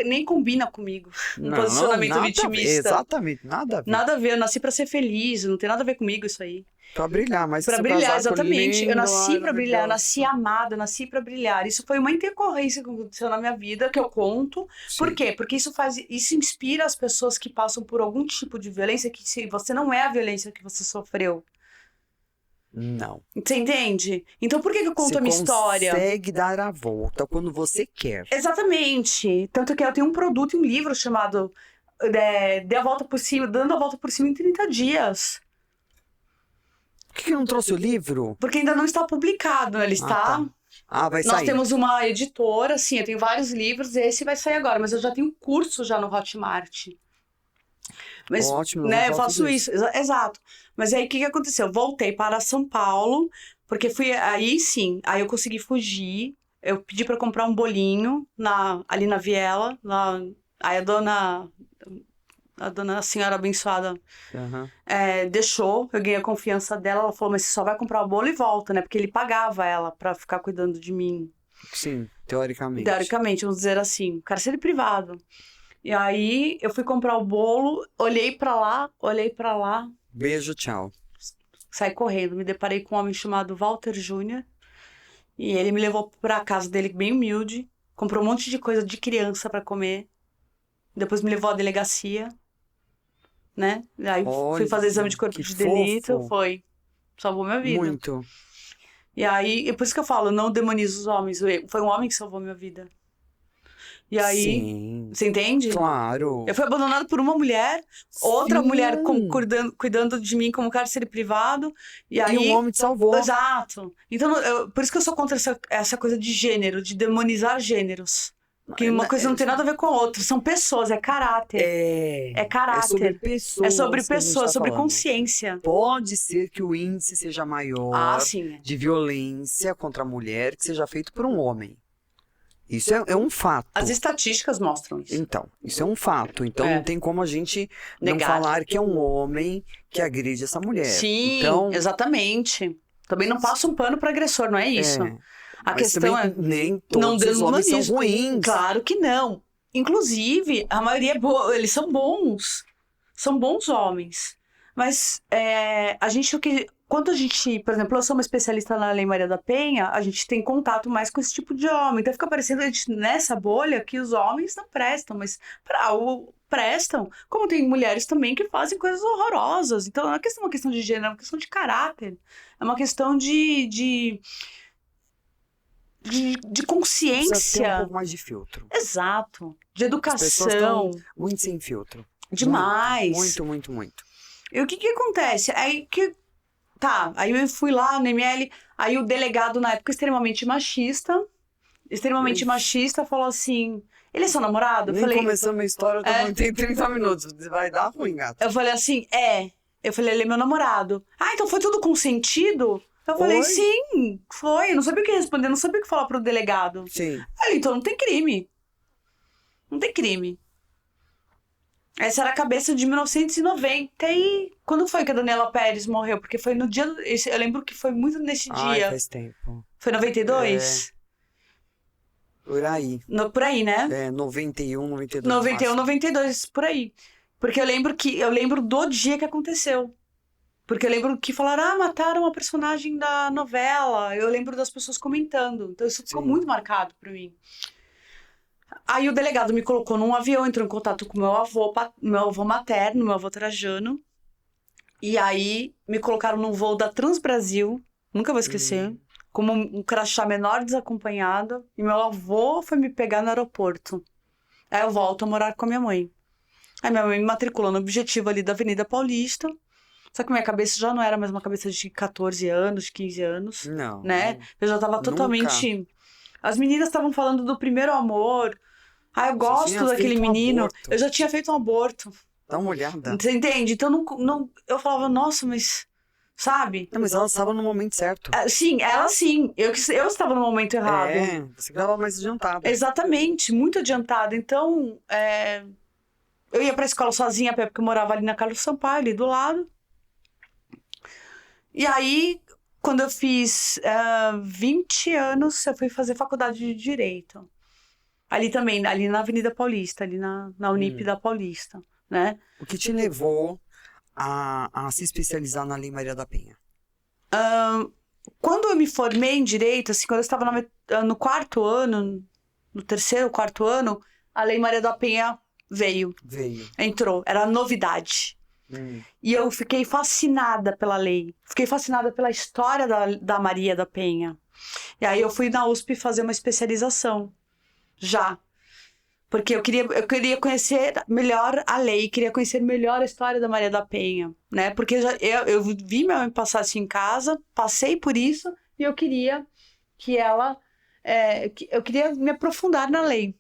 nem combina comigo. Um Não, posicionamento nada a ver, vitimista. exatamente, nada a ver. Nada a ver, eu nasci pra ser feliz, não tem nada a ver comigo isso aí. Pra brilhar, mas Pra seu brilhar, casaco exatamente. Eu lindo, nasci ai, pra brilhar, eu maravilhoso. nasci amada, eu nasci pra brilhar. Isso foi uma intercorrência que aconteceu na minha vida, que eu conto. Por Sim. quê? Porque isso inspira as pessoas que passam por algum tipo de violência, que se você não é a violência que você sofreu. Não. Você entende? Então por que eu conto Você a minha história? consegue dar a volta quando você quer. Exatamente. Tanto que eu tenho um produto e um livro chamado Dando a Volta por Cima em 30 Dias. Por que não trouxe o livro? Porque ainda não está publicado, ele está... Tá. Ah, vai Nós sair. temos uma editora, assim, eu tenho vários livros, e esse vai sair agora, mas eu já tenho curso já no Hotmart. Mas, Ótimo, eu vou né, eu falar faço tudo isso, exato. Mas aí, o que aconteceu? Eu voltei para São Paulo, porque aí sim, aí eu consegui fugir, eu pedi para comprar um bolinho ali na Viela, aí a dona senhora abençoada Aham. deixou, eu ganhei a confiança dela, ela falou, mas você só vai comprar o bolo e volta, né? Porque ele pagava ela pra ficar cuidando de mim. Sim, teoricamente. Teoricamente, vamos dizer assim, cárcere privado. E aí, eu fui comprar o bolo, olhei pra lá, Beijo, tchau. saí correndo, me deparei com um homem chamado Walter Júnior, e ele me levou pra casa dele, bem humilde, comprou um monte de coisa de criança pra comer, depois me levou à delegacia, né? Aí fui Olha, fazer exame de corpo que de delito, fofo. salvou minha vida. Muito. E aí, é por isso que eu falo, eu não demonizo os homens, foi um homem que salvou minha vida. E aí, Sim, você entende? claro. Eu fui abandonada por uma mulher, outra Sim. mulher cuidando de mim como cárcere privado, e aí... E um homem te salvou. Exato. Então, por isso que eu sou contra essa coisa de gênero, de demonizar gêneros. Que uma coisa não tem nada a ver com a outra, são pessoas, é caráter. É caráter. É sobre pessoas. É sobre que a gente pessoas, tá sobre falando. consciência. Pode ser que o índice seja maior Ah, sim. de violência contra a mulher que seja feito por um homem. Isso é um fato. As estatísticas mostram isso. Então, isso é um fato. Então, não tem como a gente Negar. não falar que é um homem que agride essa mulher. Sim, então, exatamente. Também não passa um pano para agressor, não é isso. A mas questão também nem todos os homens são ruins. Claro que não. Inclusive, a maioria é boa, eles são bons. São bons homens. Mas quando a gente, por exemplo, eu sou uma especialista na Lei Maria da Penha, a gente tem contato mais com esse tipo de homem. Então fica parecendo nessa bolha que os homens não prestam, mas prestam. Como tem mulheres também que fazem coisas horrorosas. Então não é uma questão de gênero, é uma questão de caráter. É uma questão de consciência. Precisa ter um pouco mais de filtro. Exato. De As pessoas educação. estão muito sem filtro. Demais. Muito. E o que acontece? Aí eu fui lá no ML, aí o delegado, na época, extremamente machista, falou assim, ele é seu namorado? Nem começando a história, tem 30 minutos, vai dar ruim, gato. Eu falei assim, eu falei, ele é meu namorado. Ah, então foi tudo consentido? Eu falei, sim, foi. Eu não sabia o que responder, não sabia o que falar pro delegado. Sim. Aí, então não tem crime. Não tem crime. Essa era a cabeça de 1990. E quando foi que a Daniela Pérez morreu? Porque foi no dia... Eu lembro que foi muito nesse dia. Faz tempo. Foi 92? Por aí. Por aí, né? 91, 92. 91, 92, por aí. Porque eu lembro do dia que aconteceu. Porque eu lembro que falaram, mataram uma personagem da novela. Eu lembro das pessoas comentando. Então isso ficou muito marcado pra mim. Aí o delegado me colocou num avião, entrou em contato com meu avô materno, meu avô Trajano. E aí, me colocaram num voo da Transbrasil, nunca vou esquecer, como um crachá menor desacompanhado, e meu avô foi me pegar no aeroporto. Aí eu volto a morar com a minha mãe. Aí minha mãe me matriculou no Objetivo ali da Avenida Paulista, só que minha cabeça já não era mais uma cabeça de 14 anos, 15 anos, Não. né? Eu já tava totalmente... As meninas estavam falando do primeiro amor. Ah, eu gosto daquele menino. Eu já tinha feito um aborto. Dá uma olhada. Você entende? Então, não, eu falava, nossa, mas... Sabe? Não, mas ela estava no momento certo. Sim, ela sim. Eu estava no momento errado. Você estava mais adiantada. Exatamente, muito adiantada. Então, eu ia pra escola sozinha, porque eu morava ali na Carlos Sampaio, ali do lado. E aí, quando eu fiz 20 anos, eu fui fazer faculdade de Direito. Ali também, ali na Avenida Paulista, ali na Unip da Paulista, né? O que te levou a se especializar na Lei Maria da Penha? Quando eu me formei em Direito, assim, quando eu estava no quarto ano, no terceiro, quarto ano, a Lei Maria da Penha veio. Entrou, era novidade. E eu fiquei fascinada pela lei. Fiquei fascinada pela história da Maria da Penha. E aí eu fui na USP fazer uma especialização. Já. Porque eu queria conhecer melhor a lei, queria conhecer melhor a história da Maria da Penha, né? Porque eu vi minha mãe passar assim em casa, passei por isso, e eu queria que ela... eu queria me aprofundar na lei.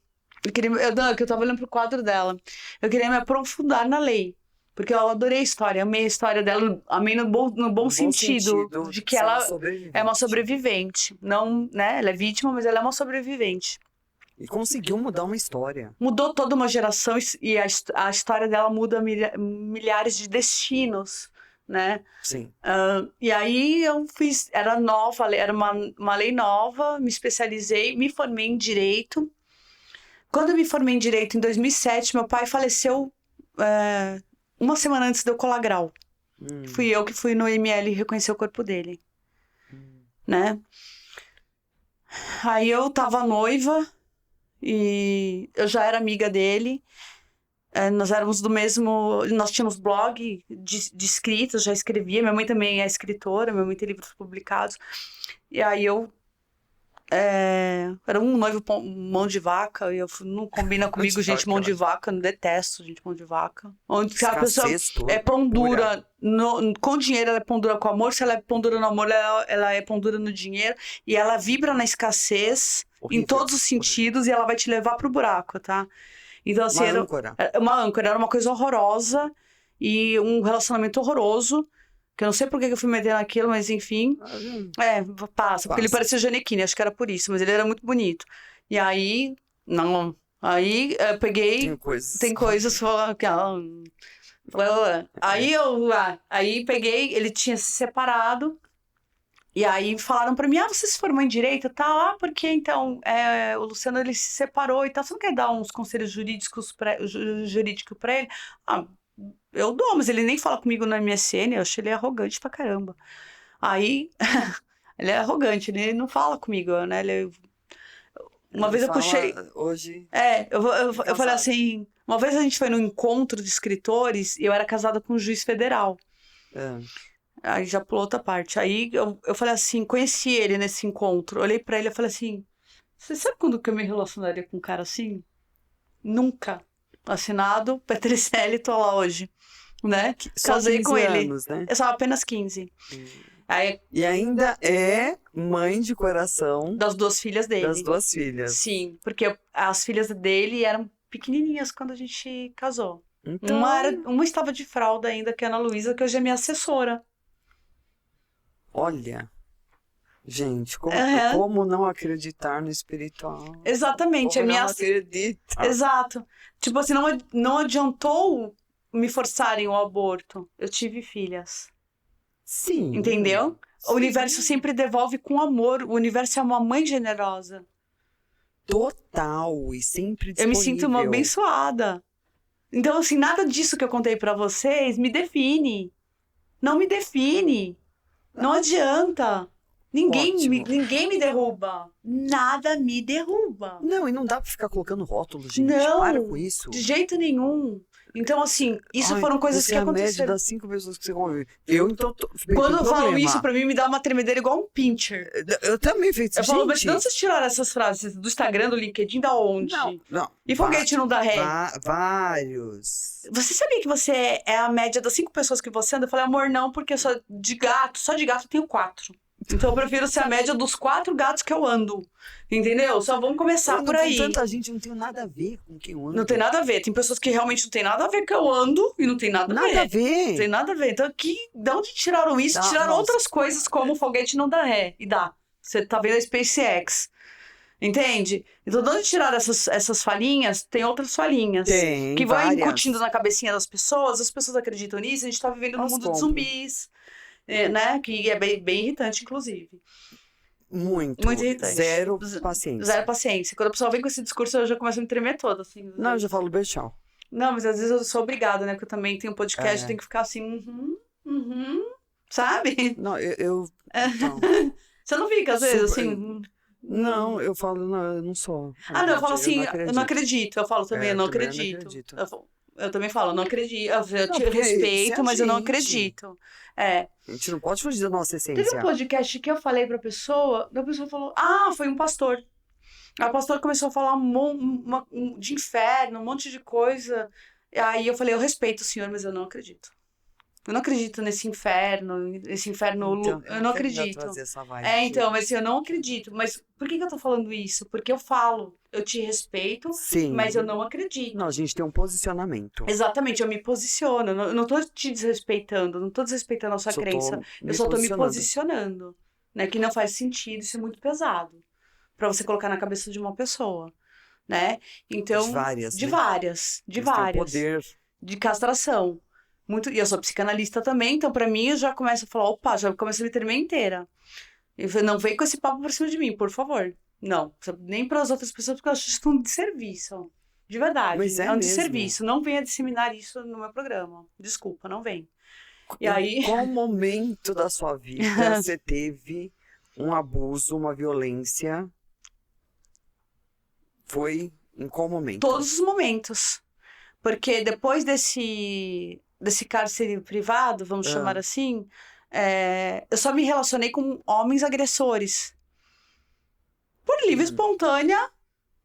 Eu tava olhando pro quadro dela. Eu queria me aprofundar na lei. Porque eu adorei a história, amei a história dela, amei no bom sentido, de que ela é uma sobrevivente. Não, né? Ela é vítima, mas ela é uma sobrevivente. E conseguiu mudar uma história. Mudou toda uma geração e a história dela muda milhares de destinos, né? Sim. E aí eu fiz, era nova, era uma lei nova, me especializei, me formei em Direito. Quando eu me formei em Direito, em 2007, meu pai faleceu uma semana antes de eu colar grau. Fui eu que fui no IML reconhecer o corpo dele, né? Aí eu tava noiva e eu já era amiga dele. Nós éramos do mesmo... Nós tínhamos blog de escrita, eu já escrevia. Minha mãe também é escritora, minha mãe tem livros publicados. E aí eu... era um noivo mão de vaca, e eu não combina comigo gente mão de vaca, não detesto gente mão de vaca. Onde a pessoa é pão dura, com dinheiro ela é pão dura com amor, se ela é pão dura no amor, ela é pão dura no dinheiro, e ela vibra na escassez, horrível, em todos os sentidos, horrível. E ela vai te levar pro buraco, tá? Então assim, uma âncora, era uma coisa horrorosa, e um relacionamento horroroso, que eu não sei por que eu fui meter naquilo, mas enfim. Passa. Porque ele parecia Gianecchini, acho que era por isso. Mas ele era muito bonito. E aí, não. Aí eu peguei... Tem coisas... Aí peguei, ele tinha se separado. E aí falaram pra mim, você se formou em Direito? Tá, porque então o Luciano ele se separou e tal. Você não quer dar uns conselhos jurídicos pra ele? Eu dou, mas ele nem fala comigo na MSN, eu acho ele arrogante pra caramba. Aí, ele é arrogante, ele não fala comigo, né? Uma vez eu puxei... Hoje... eu falei assim... Uma vez a gente foi num encontro de escritores e eu era casada com um juiz federal. Aí já pulou outra parte. Aí eu falei assim, conheci ele nesse encontro. Olhei pra ele e falei assim... Você sabe quando que eu me relacionaria com um cara assim? Nunca. Assinado, Petricelli, tô lá hoje, né? Casei com ele. Anos, né? Eu sou apenas 15. Aí, e ainda é mãe de coração das duas filhas dele. Das duas filhas. Sim, porque as filhas dele eram pequenininhas quando a gente casou. Então... Uma estava de fralda ainda, que é a Ana Luísa, que hoje é minha assessora. Olha... Gente, como não acreditar no espiritual? Exatamente. Como não acredita? Exato. Tipo assim, não adiantou me forçarem o aborto. Eu tive filhas. Sim. Entendeu? Sim. O universo sempre devolve com amor. O universo é uma mãe generosa. Total. E sempre disponível. Eu me sinto uma abençoada. Então, assim, nada disso que eu contei pra vocês me define. Não me define. Não adianta. Ótimo. Ninguém me derruba. Nada me derruba. Não, e não dá pra ficar colocando rótulo, gente. Não, Para com isso. de jeito nenhum. Então, assim, isso Ai, foram coisas você que é a média aconteceram. das 5 pessoas que você convive. Eu, então, Quando eu falo isso, pra mim, me dá uma tremedeira igual um pincher. Eu também fiz isso. Eu falo, mas de onde vocês tiraram essas frases? Do Instagram, do LinkedIn, da onde? Não. E foguete não dá ré? Vários. Você sabia que você é a média das 5 pessoas que você anda? Eu falei, amor, não, porque só de gato eu tenho 4. Então eu prefiro ser a média dos 4 gatos que eu ando. Entendeu? Só vamos começar por aí. Com tanta gente, não tem nada a ver com quem eu ando. Não tem nada a ver. Tem pessoas que realmente não tem nada a ver que eu ando e não tem nada a ver. Nada a ver. Não tem nada a ver. Então, de onde tiraram isso? Tiraram outras coisas, como o foguete não dá ré. E dá. Você tá vendo a SpaceX. Entende? Então, de onde tiraram essas falhinhas? Tem outras falhinhas. Tem, que vão várias. incutindo na cabecinha das pessoas. As pessoas acreditam nisso. A gente tá vivendo num mundo de zumbis. Né? Que é bem irritante, inclusive. Muito irritante. Zero paciência. Zero paciência. Quando a pessoa vem com esse discurso, eu já começo a me tremer toda, assim. Não, eu já falo tchau. Não, mas às vezes eu sou obrigada, né? Porque eu também tenho um podcast, tenho que ficar assim, sabe? Não, eu então. Você não fica, às vezes, assim... Não, eu falo, não, eu não sou. Não, eu falo assim, eu não acredito. Eu falo também, eu não também acredito. Eu também falo, eu não acredito. Eu te porque respeito, mas eu não acredito. A gente não pode fugir da nossa essência. Teve um podcast que eu falei pra pessoa, a pessoa falou, foi um pastor. A pastora começou a falar de inferno, um monte de coisa. Aí eu falei, eu respeito o senhor, mas eu não acredito. Eu não acredito nesse inferno, Então, eu não acredito. Essa vibe Então, mas eu não acredito. Mas por que eu tô falando isso? Porque eu falo, eu te respeito, sim, mas eu não acredito. Não, a gente tem um posicionamento. Exatamente, eu me posiciono. Eu não tô te desrespeitando, não tô desrespeitando a sua crença. Eu só tô me posicionando. Né? Que não faz sentido, isso é muito pesado. Pra você colocar na cabeça de uma pessoa. Né? Então, de várias. Poder. De castração. E eu sou psicanalista também, então pra mim eu já começo a falar, já começo a me tremer inteira. Eu falei, não vem com esse papo pra cima de mim, por favor. Não, nem para as outras pessoas, porque eu acho que isso é um desserviço. De verdade. Mas é um desserviço. Não venha disseminar isso no meu programa. Desculpa, não vem. E aí... Em qual momento da sua vida você teve um abuso, uma violência? Foi em qual momento? Todos os momentos. Porque depois desse cárcere privado, vamos chamar assim, eu só me relacionei com homens agressores. Por livre e espontânea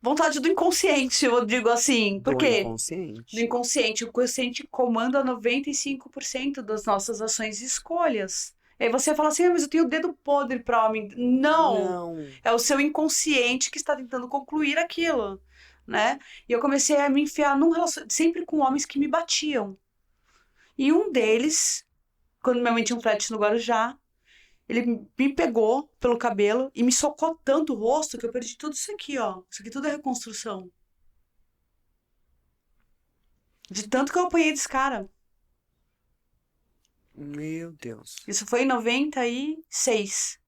vontade do inconsciente, eu digo assim. Por quê? Do inconsciente. O inconsciente comanda 95% das nossas ações e escolhas. Aí você fala assim, mas eu tenho o dedo podre pra homem. Não. É o seu inconsciente que está tentando concluir aquilo. Né? E eu comecei a me enfiar num relacionamento sempre com homens que me batiam. E um deles, quando minha mãe tinha um flat no Guarujá, ele me pegou pelo cabelo e me socou tanto o rosto que eu perdi tudo isso aqui, ó. Isso aqui tudo é reconstrução. De tanto que eu apanhei desse cara. Meu Deus. Isso foi em 96.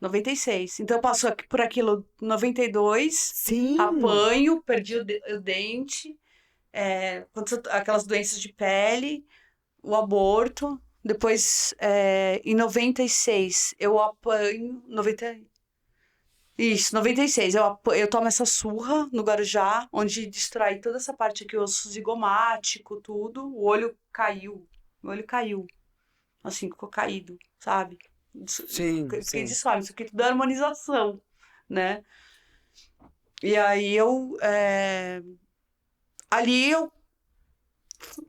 96. Então eu passo por aquilo 92. Sim. Apanho, perdi o dente. Aquelas doenças de pele. O aborto. Depois, em 96, eu apanho... 96. Eu tomo essa surra no Guarujá, onde distrai toda essa parte aqui, o osso zigomático, tudo. O olho caiu. Meu olho caiu. Assim, ficou caído, sabe? Sim. Fiquei disforme. Isso aqui tudo é harmonização, né? E aí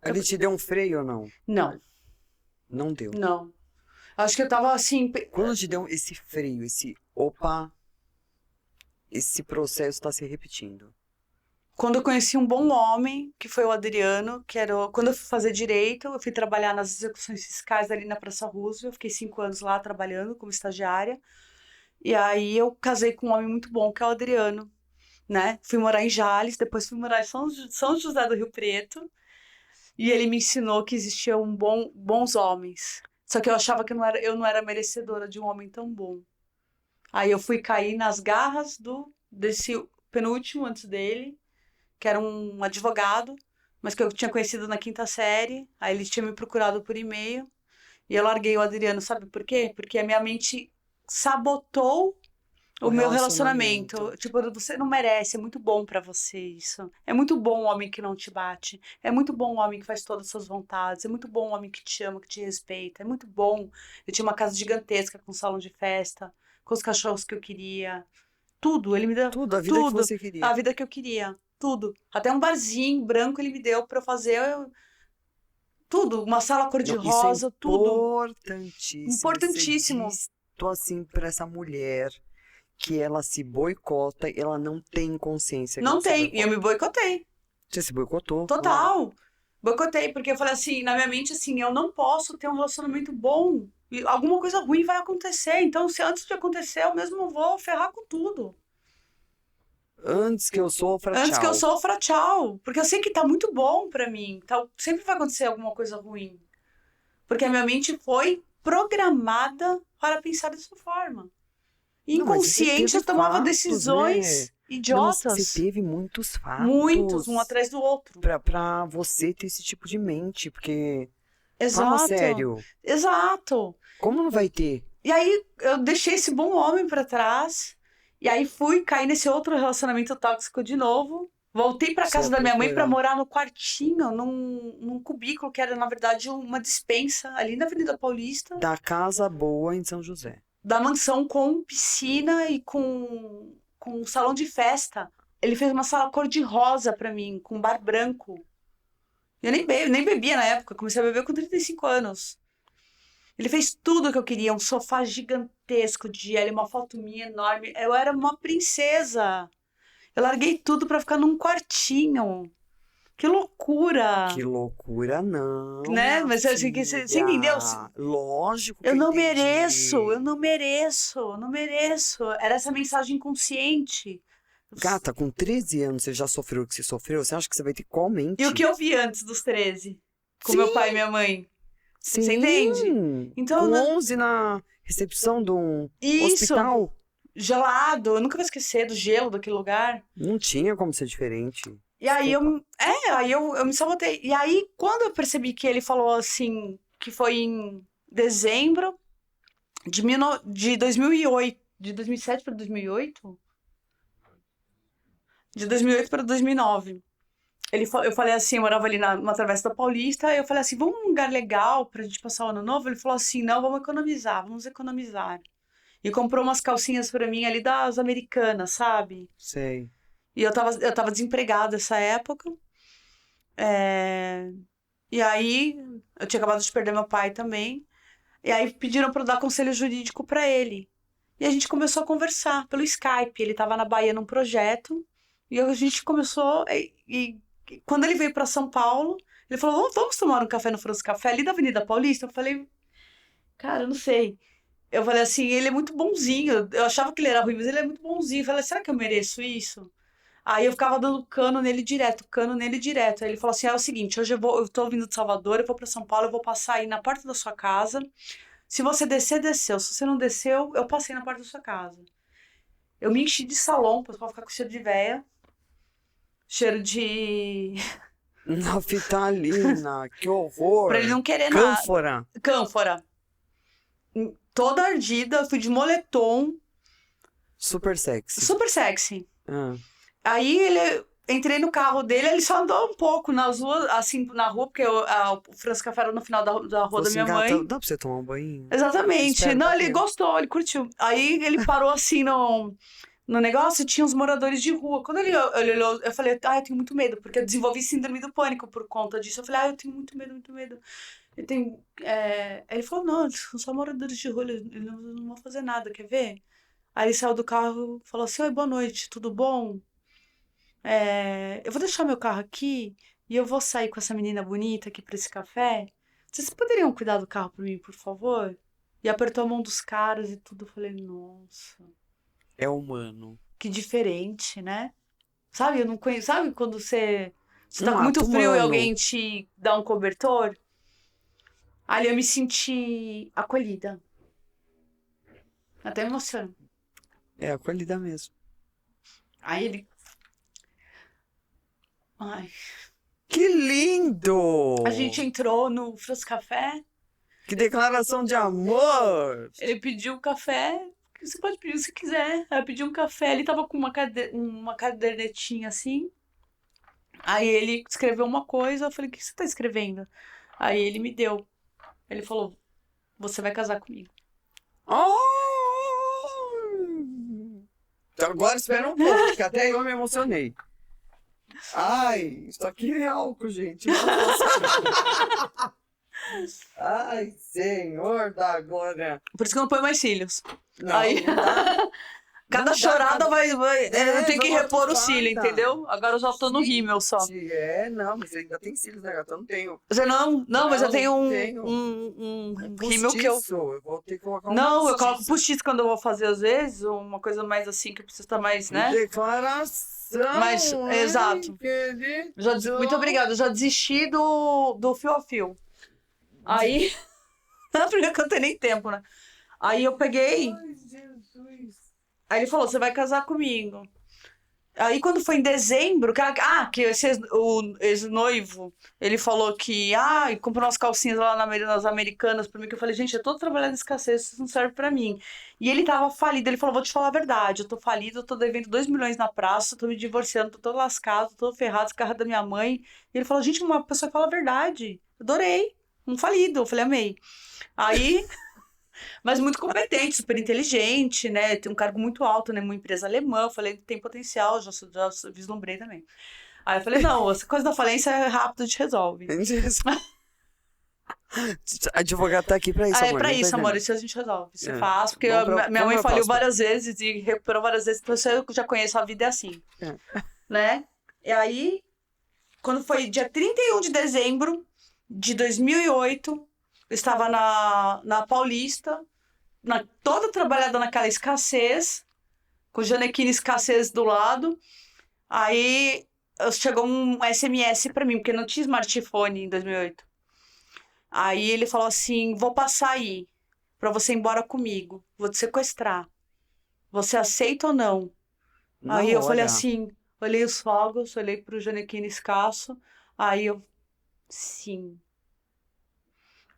Ele te deu um freio ou não? Não. Não deu? Não. Acho que eu tava assim... Quando te deu esse freio, esse processo está se repetindo? Quando eu conheci um bom homem, que foi o Adriano, quando eu fui fazer direito, eu fui trabalhar nas execuções fiscais ali na Praça Roosevelt, eu fiquei 5 anos lá trabalhando como estagiária, e aí eu casei com um homem muito bom, que é o Adriano, né? Fui morar em Jales, depois fui morar em São José do Rio Preto, e ele me ensinou que existiam bons homens. Só que eu achava que eu não era merecedora de um homem tão bom. Aí eu fui cair nas garras desse penúltimo antes dele, que era um advogado, mas que eu tinha conhecido na 5ª série. Aí ele tinha me procurado por e-mail. E eu larguei o Adriano, sabe por quê? Porque a minha mente sabotou o meu relacionamento. relacionamento. Tipo, você não merece, é muito bom pra você isso. É muito bom o homem que não te bate. É muito bom o homem que faz todas as suas vontades. É muito bom o homem que te ama, que te respeita. É muito bom. Eu tinha uma casa gigantesca com salão de festa, com os cachorros que eu queria. Tudo, ele me deu Tudo, a vida que tudo. você A queria. vida que eu queria. Tudo. Até um barzinho branco ele me deu pra eu fazer tudo. Uma sala Não, isso é cor-de-rosa, tudo. importantíssimo. Você Importantíssimo. diz assim pra essa mulher que ela se boicota e ela não tem consciência que Não ela se tem. E eu boicota. me boicotei. Você se boicotou? Claro. Total. Boicotei, porque eu falei assim, na minha mente, assim, eu não posso ter um relacionamento bom. E alguma coisa ruim vai acontecer. Então, se antes de acontecer, eu mesmo vou ferrar com tudo. Antes que eu sofra, Antes que eu tchau. sofra, tchau. Porque eu sei que tá muito bom pra mim. Então, sempre vai acontecer alguma coisa ruim. Porque a minha mente foi programada para pensar dessa forma. Não, mas você Inconsciente, teve eu tomava fatos, decisões né? Não, você idiotas. teve muitos Muitos, um fatos atrás do outro. pra você ter esse tipo de mente, porque, fala Exato. sério, Exato. como não vai ter? E aí eu deixei esse bom homem pra trás. E aí fui cair nesse outro relacionamento tóxico de novo. Voltei pra Você casa ia da minha mãe pra procurando. morar no quartinho, num cubículo que era, na verdade, uma despensa ali na Avenida Paulista, Da casa boa em São José. da mansão com piscina e com um salão de festa. Ele fez uma sala cor-de-rosa pra mim, com bar branco. Eu nem bebia na época, comecei a beber com 35 anos. Ele fez tudo o que eu queria, um sofá gigantesco de ele, uma foto minha enorme. Eu era uma princesa. Eu larguei tudo pra ficar num quartinho. Que loucura! Que loucura, não, Né? minha Mas assim, você entendeu? filha. Lógico que Eu eu não entendi. mereço, eu não mereço, eu não mereço. Era essa mensagem inconsciente. Gata, com 13 anos você já sofreu o que você sofreu? Você acha que você vai ter qual mente? E o que eu vi antes dos 13? Com Sim. meu pai e minha mãe. Sim. Você entende? Então, Com 11 na recepção de um isso, hospital, gelado, eu nunca vou esquecer do gelo daquele lugar. não tinha como ser diferente. E aí Desculpa. eu me sabotei. E aí, quando eu percebi que ele falou assim, que foi em dezembro de 2008, de 2007 para 2008? De 2008 para 2009. Eu falei assim, eu morava ali numa Travessa da Paulista, eu falei assim, vamos num lugar legal pra gente passar o ano novo? Ele falou assim, não, vamos economizar. E comprou umas calcinhas pra mim ali das Americanas, sabe? Sei. E eu tava desempregada nessa época. E aí, eu tinha acabado de perder meu pai também. E aí pediram pra eu dar conselho jurídico pra ele. E a gente começou a conversar pelo Skype. Ele tava na Bahia num projeto. E a gente começou. E quando ele veio pra São Paulo, ele falou: vamos tomar um café no França Café ali da Avenida Paulista? Eu falei: cara, eu não sei. Eu falei assim: ele é muito bonzinho. Eu achava que ele era ruim, mas ele é muito bonzinho. Eu falei: será que eu mereço isso? Aí eu ficava dando cano nele direto, cano nele direto. Aí ele falou assim: é o seguinte, hoje eu tô vindo de Salvador, eu vou pra São Paulo, eu vou passar aí na porta da sua casa. Se você descer, desceu. Se você não desceu, eu passei na porta da sua casa. Eu me enchi de salão, pra ficar com cheiro de véia. Cheiro de... Naftalina, que horror. pra ele não querer nada. Cânfora. Cânfora. Toda ardida, eu fui de moletom. Super sexy. Super sexy. Ah. Aí entrei no carro dele, ele só andou um pouco nas ruas, assim, na rua, porque o França Café era no final da rua Falou da assim, minha gata, mãe. dá pra você tomar um banho? Exatamente. Espera um Não, ele pouquinho. gostou, ele curtiu. Aí ele parou assim no negócio, tinha uns moradores de rua. Quando ele olhou, eu falei, eu tenho muito medo, porque eu desenvolvi síndrome do pânico por conta disso. Eu falei, eu tenho muito medo, muito medo. Ele falou, não, eles são só moradores de rua, eles não vão fazer nada, quer ver? Aí ele saiu do carro e falou assim, oi, boa noite, tudo bom? Eu vou deixar meu carro aqui e eu vou sair com essa menina bonita aqui pra esse café. Vocês poderiam cuidar do carro pra mim, por favor? E apertou a mão dos caras e tudo. Eu falei, nossa, É humano. que diferente, né? Sabe, eu não conheço. Sabe quando você tá Um com muito ato frio e humano. alguém te dá um cobertor? Ali eu me senti acolhida. Até emociono. É acolhida mesmo. Aí ele. Ai. Que lindo! A gente entrou no França Café. Que declaração de amor! Ele pediu café, você pode pedir o que quiser. Aí eu pedi um café, ele tava com uma cadernetinha assim. Aí ele escreveu uma coisa, eu falei, o que você tá escrevendo? Aí ele me deu. Ele falou, você vai casar comigo. Então agora espera um pouco, porque até eu me emocionei. Ai, isso aqui é álcool, gente. Ai, Senhor da glória. Por isso que eu não ponho mais cílios. Não, Aí, não dá. cada Não dá, chorada vai eu tenho que vai repor o matufada. cílio, entendeu? Agora eu já tô no rímel só. Não, mas ainda tem cílios, né, gata? Eu não tenho. Você não, mas eu tenho tenho. um rímel que eu... Eu vou ter que colocar um Não, eu coloco postiço. postiço quando eu vou fazer, às vezes, uma coisa mais assim, que precisa estar mais, né? Declaração, Mas, hein, exato. querido? Muito obrigada, eu já desisti do fio a fio. Aí, não, porque eu não tenho nem tempo, né? Aí eu peguei, Ai, Jesus. aí ele falou, você vai casar comigo. Aí quando foi em dezembro, o ex-noivo, ele falou que, comprou umas calcinhas lá nas Americanas pra mim, que eu falei, gente, eu tô trabalhando em escassez, isso não serve pra mim. E ele tava falido, ele falou, vou te falar a verdade, eu tô falido, eu tô devendo 2 milhões na praça, tô me divorciando, tô todo lascado, tô todo ferrado, esse carro é da minha mãe. E ele falou, gente, uma pessoa que fala a verdade, adorei, um falido, eu falei, amei. Aí... Mas muito competente, super inteligente, né? Tem um cargo muito alto, né? Uma empresa alemã. Eu falei, tem potencial, já vislumbrei também. Aí eu falei, não, essa coisa da falência é rápido, a gente resolve. Advogado tá aqui pra isso, amor. É pra não tá isso, amor, entendendo. isso a gente resolve. Você É. faz, porque minha mãe faliu várias vezes e recuperou várias vezes, então eu já conheço a vida é assim. É. Né? E aí, quando foi dia 31 de dezembro de 2008, eu estava na Paulista, toda trabalhada naquela escassez, com Janequine escassez do lado. Aí chegou um SMS pra mim, porque não tinha smartphone em 2008. Aí ele falou assim, vou passar aí, pra você ir embora comigo, vou te sequestrar. Você aceita ou não? Não, Aí eu falei olha. assim, olhei os fogos, olhei pro Janequine escasso, aí eu, sim.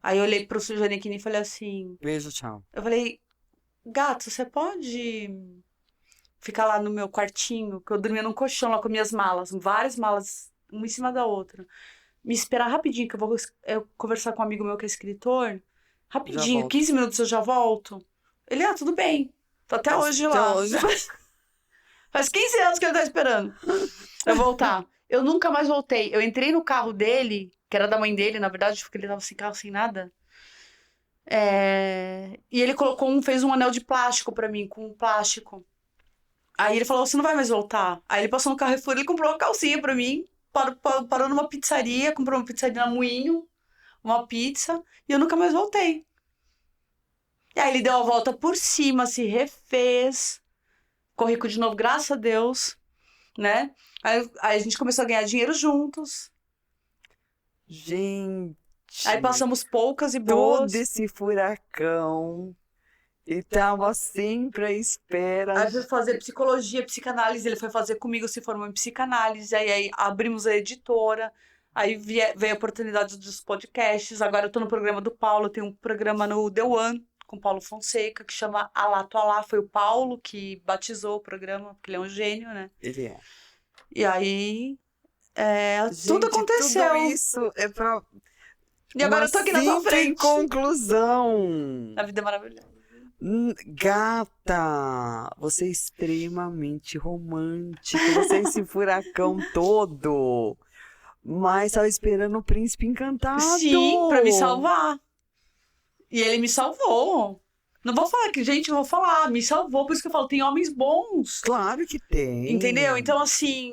Aí eu olhei pro Janequine e falei assim, Beijo, tchau. eu falei, gato, você pode ficar lá no meu quartinho, que eu dormia num colchão lá com minhas malas, várias malas, uma em cima da outra. Me esperar rapidinho, que eu vou conversar com um amigo meu que é escritor. Rapidinho, volto. 15 minutos eu já volto. Ele, tudo bem. Tô até hoje lá. Até hoje. Faz 15 anos que ele tá esperando eu voltar. Eu nunca mais voltei. Eu entrei no carro dele, que era da mãe dele, na verdade, porque ele tava sem carro, sem nada. E ele fez um anel de plástico pra mim, com plástico. Aí ele falou, você não vai mais voltar. Aí ele passou no Carrefour, ele comprou uma calcinha pra mim, parou numa pizzaria, comprou uma pizzaria na Moinho, uma pizza, e eu nunca mais voltei. E aí ele deu a volta por cima, se refez, ficou rico de novo, graças a Deus, né? Aí a gente começou a ganhar dinheiro juntos. Gente. Aí passamos poucas e boas. Todo esse furacão. E tava sempre à espera. Aí foi fazer psicologia, psicanálise, ele foi fazer comigo, se formou em psicanálise, aí abrimos a editora, aí veio a oportunidade dos podcasts, agora eu tô no programa do Paulo, tem um programa no The One, com o Paulo Fonseca, que chama Alá, Tô Alá, foi o Paulo que batizou o programa, porque ele é um gênio, né? Ele é. E aí, Gente, tudo aconteceu. Tudo isso é pra... E agora eu tô aqui na tua frente. Conclusão. A vida é maravilhosa. Gata, você é extremamente romântica, você é esse furacão todo, mas tava esperando o príncipe encantado. Sim, pra me salvar. E ele me salvou. Não vou falar que, gente, eu vou falar, me salvou, por isso que eu falo, tem homens bons. Claro que tem. Entendeu? Então, assim,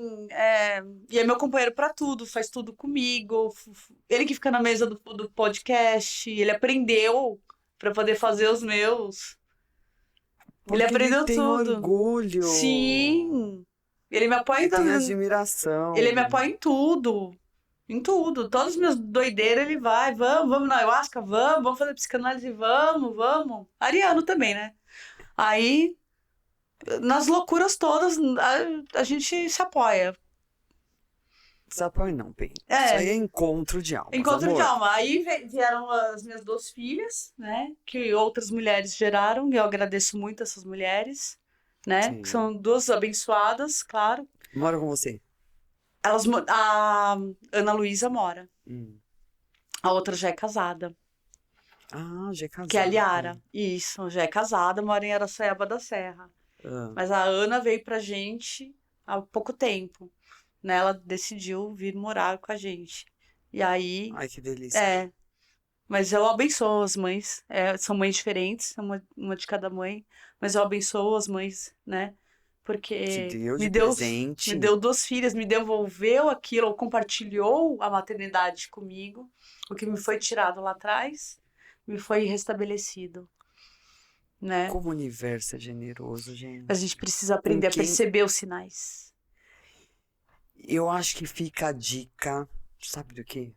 e é meu companheiro pra tudo, faz tudo comigo. Ele que fica na mesa do podcast, ele aprendeu pra poder fazer os meus. Porque ele aprendeu tem tudo. Orgulho. Sim. Ele me apoia Ele tem admiração. Ele me apoia em tudo. Em tudo. Todas as minhas doideiras ele vai. Vamos na ayahuasca, vamos fazer psicanálise, vamos. Ariano também, né? Aí, nas loucuras todas, a gente se apoia. Desapoio não, bem. É. Isso aí é encontro de almas, Encontro amor. de alma. Aí vieram as minhas 2 filhas, né? Que outras mulheres geraram. E eu agradeço muito essas mulheres, né? Sim. Que são 2 abençoadas, claro. Mora com você? A Ana Luísa mora. Hum. A outra já é casada. Ah, já é casada. Que é a Liara. Isso, já é casada, mora em Araçaiaba da Serra. Ah, Mas a Ana veio pra gente há pouco tempo, né? Ela decidiu vir morar com a gente. E aí, ai, que delícia. mas eu abençoo as mães. São mães diferentes, uma de cada mãe. Mas eu abençoo as mães, né? Porque Te deu me de presente. me deu 2 filhas, me devolveu aquilo, compartilhou a maternidade comigo. O que me foi tirado lá atrás, me foi restabelecido, né? Como o universo é generoso, gente. A gente precisa aprender a quem- perceber os sinais. Eu acho que fica a dica, sabe do quê?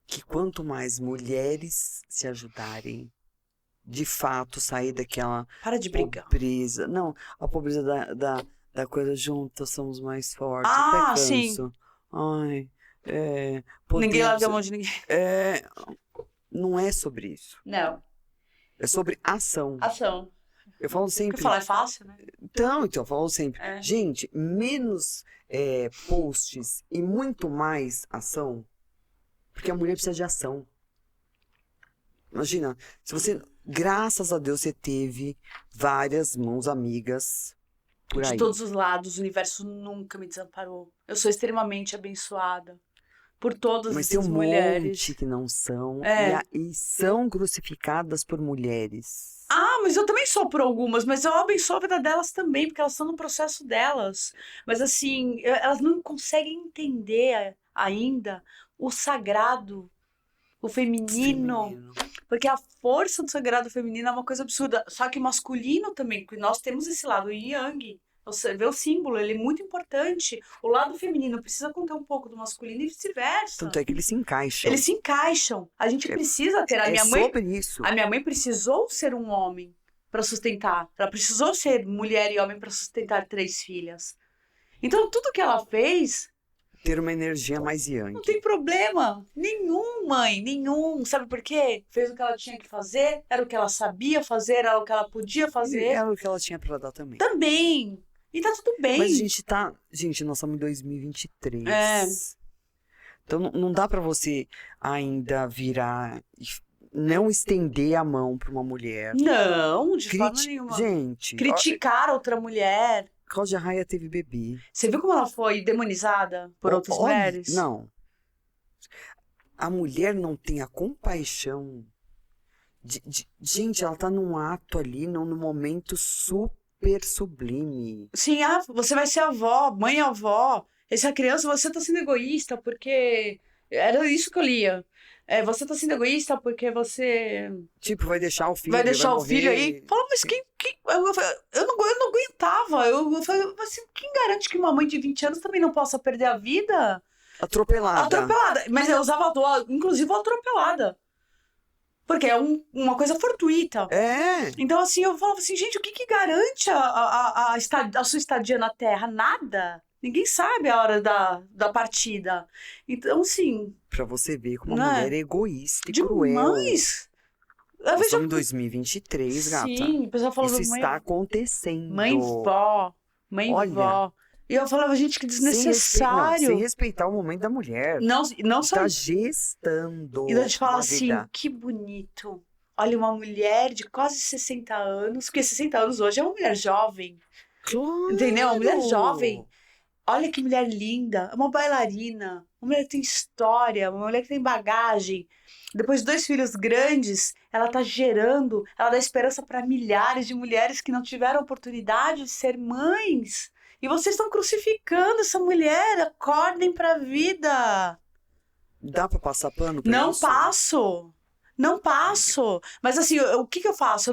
Que quanto mais mulheres se ajudarem, de fato, sair daquela Para de brigar. pobreza. Não, a pobreza da coisa juntas, somos mais fortes. Ah, até sim. canso. Ai, Ninguém podemos- larga a mão de ninguém. não é sobre isso. Não. É sobre ação. Ação. Eu falo Porque sempre. falar é fácil, né? Então, eu falo sempre. É. Gente, menos posts e muito mais ação. Porque a mulher precisa de ação. Imagina, se você, graças a Deus, você teve várias mãos amigas por De aí. todos os lados, o universo nunca me desamparou. Eu sou extremamente abençoada por todas Mas tem essas um mulheres. monte que não são É. e são crucificadas por mulheres. Ah, mas eu também sou por algumas, mas eu abençoo a vida delas também, porque elas estão no processo delas. Mas assim, elas não conseguem entender ainda o sagrado, o feminino. Feminino. Porque a força do sagrado feminino é uma coisa absurda. Só que o masculino também, porque nós temos esse lado, o yin yang. Você vê o símbolo, ele é muito importante. O lado feminino precisa conter um pouco do masculino e vice-versa. Tanto é que eles se encaixam. Eles se encaixam. A gente precisa ter. A minha mãe, sobre isso. a minha mãe precisou ser um homem para sustentar. Ela precisou ser mulher e homem para sustentar 3 filhas. Então, tudo que ela fez, Ter uma energia mais yang. não tem problema nenhum, mãe, nenhum. Sabe por quê? Fez o que ela tinha que fazer, era o que ela sabia fazer, era o que ela podia E fazer. era o que ela tinha pra dar também. Também. E tá tudo bem. Mas a gente tá. Gente, nós estamos em 2023. É. Então não dá pra você ainda virar e não estender a mão pra uma mulher. Não, de forma nenhuma. Gente, Criticar outra mulher. Cláudia Raia teve bebê. Você viu como ela foi demonizada por outras Olha, mulheres? Não. A mulher não tem a compaixão. Gente, ela tá num ato ali, num momento super sublime. Sim, você vai ser avó, mãe avó. Essa criança, você tá sendo egoísta porque... Era isso que eu lia. Você tá sendo egoísta porque você Tipo, vai deixar o filho. vai deixar o morrer. filho aí. Fala, mas quem... Eu não aguentava. Eu falei assim, quem garante que uma mãe de 20 anos também não possa perder a vida? Atropelada. Atropelada. Mas eu usava, inclusive, o atropelada. Porque é uma coisa fortuita. É. Então, assim, eu falava assim, gente, o que garante a sua estadia na Terra? Nada. Ninguém sabe a hora da partida. Então, assim, Pra você ver como a Não é? mulher é egoísta e cruel. demais. Eu Nós vejo... estamos em 2023, gata. Sim, o pessoal falando, Isso está acontecendo. mãe vó. Olha. Vó. E eu falava, gente, que Sem desnecessário. respeitar o momento da mulher. Não só Tá gestando. E a gente fala uma assim, vida. que bonito. Olha, uma mulher de quase 60 anos, porque 60 anos hoje é uma mulher jovem, Claro. entendeu? Uma mulher jovem. Olha que mulher linda, uma bailarina, uma mulher que tem história, uma mulher que tem bagagem. Depois de 2 filhos grandes, ela tá gerando, ela dá esperança para milhares de mulheres que não tiveram oportunidade de ser mães. E vocês estão crucificando essa mulher, acordem pra vida. Dá pra passar pano pra Não isso? passo. Não passo. Mas assim, o que eu faço?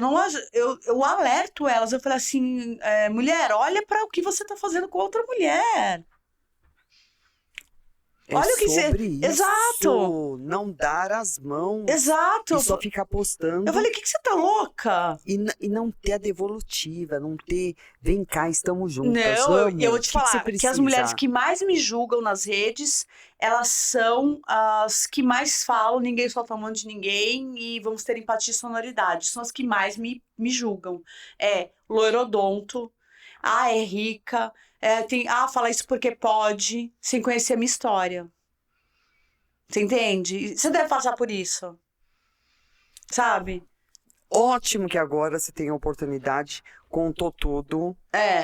Eu alerto elas. Eu falo assim, mulher, olha para o que você tá fazendo com outra mulher. É Olha o que você... sobre isso. Exato. Não dar as mãos. Exato. E só ficar postando. Eu falei, o que você tá louca? E não ter a devolutiva, não ter, vem cá, estamos juntas, Não, amo. eu vou te O que você falar que as precisa? mulheres que mais me julgam nas redes, elas são as que mais falam, ninguém solta a mão de ninguém e vamos ter empatia e sonoridade. São as que mais me julgam. É loirodonto, é rica, fala isso porque pode, sem conhecer a minha história. Você entende? Você deve passar por isso. Sabe? Ótimo que agora você tem a oportunidade, contou tudo,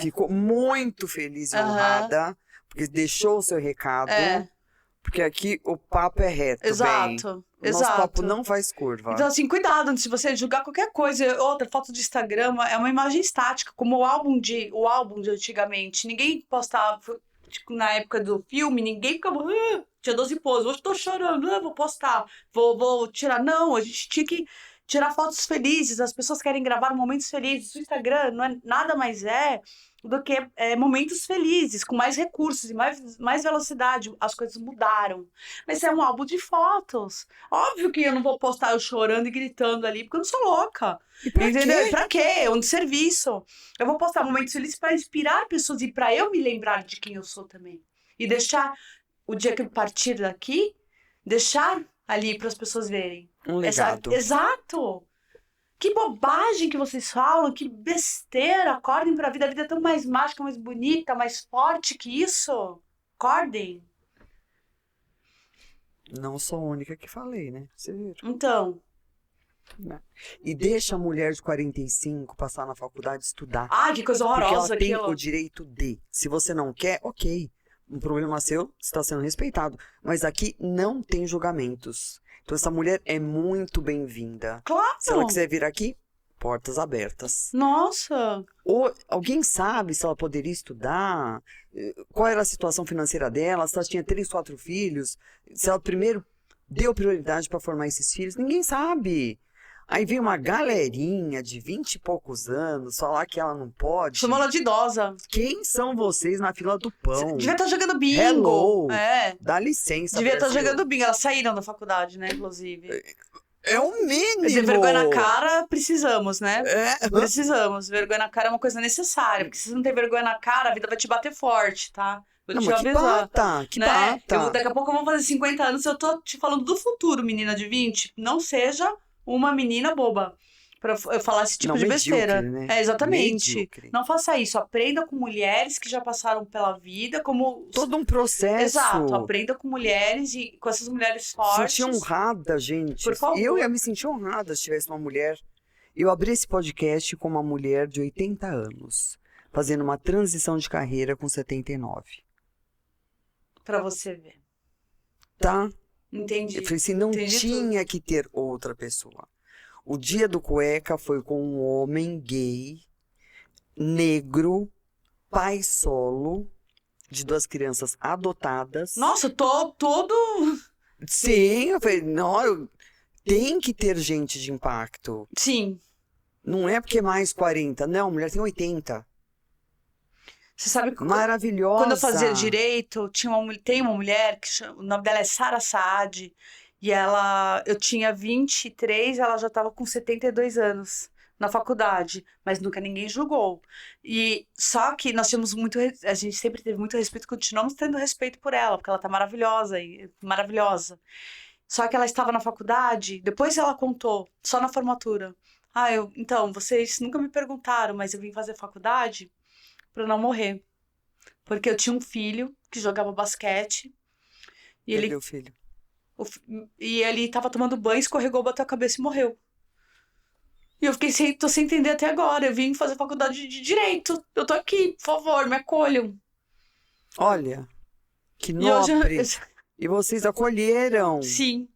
ficou muito feliz e honrada, porque deixou o seu recado, porque aqui o papo é reto, Exato. O nosso papo não faz curva. Então, assim, cuidado, se você julgar qualquer coisa, outra foto de Instagram é uma imagem estática, como o álbum de antigamente. Ninguém postava, tipo, na época do filme, ninguém ficava, tinha 12 poses, hoje tô chorando, vou postar, vou tirar. Não, a gente tinha que tirar fotos felizes, as pessoas querem gravar momentos felizes. O Instagram não é nada mais do que momentos felizes, com mais recursos e mais velocidade. As coisas mudaram. Mas é um álbum de fotos. Óbvio que eu não vou postar eu chorando e gritando ali, porque eu não sou louca. E pra Entendeu? quê? E pra quê? É um serviço. Eu vou postar momentos felizes para inspirar pessoas e para eu me lembrar de quem eu sou também. E deixar, o dia que eu partir daqui, deixar ali para as pessoas verem. Um legado. Exato! Que bobagem que vocês falam, que besteira. Acordem pra vida, a vida é tão mais mágica, mais bonita, mais forte que isso. Acordem. Não sou a única que falei, né? Você viu? Então. E deixa a mulher de 45 passar na faculdade estudar. Que coisa horrorosa porque ela aquilo. tem o direito de. Se você não quer, ok. Um problema seu, está sendo respeitado. Mas aqui não tem julgamentos. Então essa mulher é muito bem-vinda. Claro! Se ela quiser vir aqui, portas abertas. Nossa! Ou alguém sabe se ela poderia estudar? Qual era a situação financeira dela? Se ela tinha 3, 4 filhos? Se ela primeiro deu prioridade para formar esses filhos? Ninguém sabe. Aí vem uma galerinha de 20 e poucos anos falar que ela não pode. Chamou ela de idosa. Quem são vocês na fila do pão? Devia estar jogando bingo. Hello. É. Dá licença. Devia estar Brasil. jogando bingo. Elas saíram da faculdade, né, inclusive. É o mínimo. Mas vergonha na cara, precisamos, né? É. Precisamos. Vergonha na cara é uma coisa necessária. Porque se você não tem vergonha na cara, a vida vai te bater forte, tá? Vou Não, te mas avisar. que né? bata. Daqui a pouco eu vou fazer 50 anos e eu tô te falando do futuro, menina de 20. Não seja uma menina boba pra eu falar esse tipo Não, de besteira. medíocre, né? Exatamente. Medíocre. Não faça isso. Aprenda com mulheres que já passaram pela vida, como... Todo um processo. Exato. Aprenda com mulheres e com essas mulheres fortes. Senti honrada, gente. Por favor. Eu ia me sentir honrada se tivesse uma mulher. Eu abri esse podcast com uma mulher de 80 anos, fazendo uma transição de carreira com 79. Pra você ver. Tá? Entendi. Eu falei assim, não Entendi tinha que ter outra pessoa. O dia do cueca foi com um homem gay, negro, pai solo, de 2 crianças adotadas. Nossa, todo... Sim, eu falei, não, tem que ter gente de impacto. Sim. Não é porque é mais 40, não, a mulher tem 80. Você sabe que Maravilhosa. quando eu fazia direito, tem uma mulher, o nome dela é Sara Saad, e eu tinha 23, ela já estava com 72 anos na faculdade, mas nunca ninguém julgou. E só que nós tínhamos a gente sempre teve muito respeito, continuamos tendo respeito por ela, porque ela tá maravilhosa. Só que ela estava na faculdade, depois ela contou, só na formatura. Então, vocês nunca me perguntaram, mas eu vim fazer faculdade para não morrer. Porque eu tinha um filho que jogava basquete. E ele... Meu filho. E ele tava tomando banho, escorregou, bateu a cabeça e morreu. E eu fiquei tô sem entender até agora. Eu vim fazer faculdade de Direito. Eu tô aqui, por favor, me acolham. Olha, que nobre. E vocês acolheram. Sim.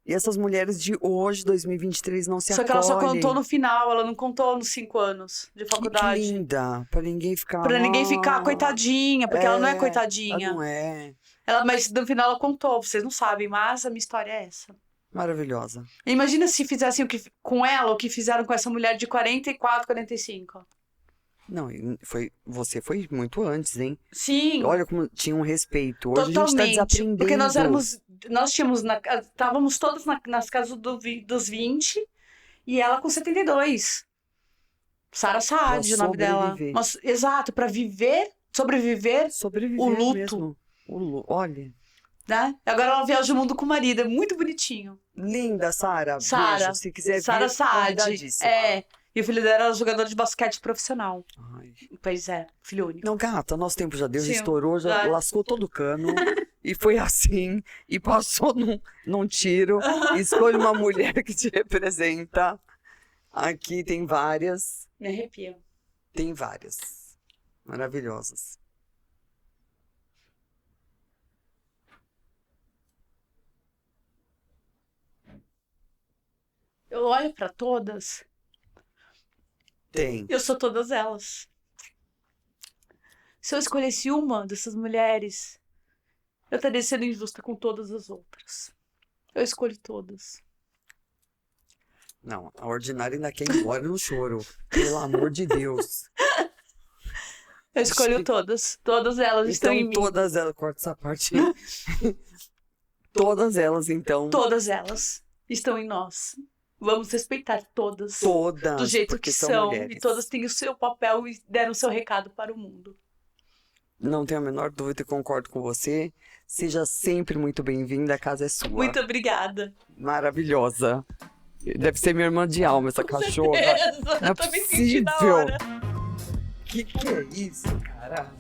E essas mulheres de hoje, 2023, não se acolhem. Só que ela só contou no final, ela não contou nos 5 anos de faculdade. Que linda, pra ninguém ficar... Pra ninguém ficar coitadinha, porque ela não é coitadinha. Ela não é. Mas no final ela contou, vocês não sabem, mas a minha história é essa. Maravilhosa. Imagina se fizessem com ela o que fizeram com essa mulher de 44, 45. Não, você foi muito antes, hein? Sim, Olha como tinha um respeito. Hoje a gente tá totalmente. desaprendendo. Porque nós tínhamos, estávamos todas nas casas dos 20 e ela com 72. Sara Saad, Pra o nome dela. sobreviver. Mas, exato, pra sobreviver, Sobreviver o luto. mesmo. Olha. né? Agora ela viaja o mundo com o marido, é muito bonitinho. Linda, Sara. Sara. Beijo. Se quiser Sara vir, Saad. convidadíssima. É. E o filho dela era jogador de basquete profissional. Ai. Pois é, filho único. Não, gata, nosso tempo já deu, já Sim, estourou, já vai. lascou todo o cano. E foi assim. E passou num tiro. Escolhe uma mulher que te representa. Aqui tem várias. Me arrepio. Tem várias. Maravilhosas. Eu olho pra todas, Tem. eu sou todas elas. Se eu escolhesse uma dessas mulheres, eu estaria sendo injusta com todas as outras. Eu escolho todas. Não, a ordinária ainda quer ir embora no choro. Pelo amor de Deus. Eu escolho todas. Todas elas estão em Então, mim. todas elas, corta essa parte aí. Todas elas, então. Todas elas estão em nós. Vamos respeitar todas. Todas. Do jeito porque que são. mulheres. E todas têm o seu papel e deram o seu recado para o mundo. Não tenho a menor dúvida e concordo com você. Seja sempre muito bem-vinda, a casa é sua. Muito obrigada. Maravilhosa. Deve ser minha irmã de alma, essa cachorra. Não é Eu tô me sentindo da possível. hora. Que é isso, caralho?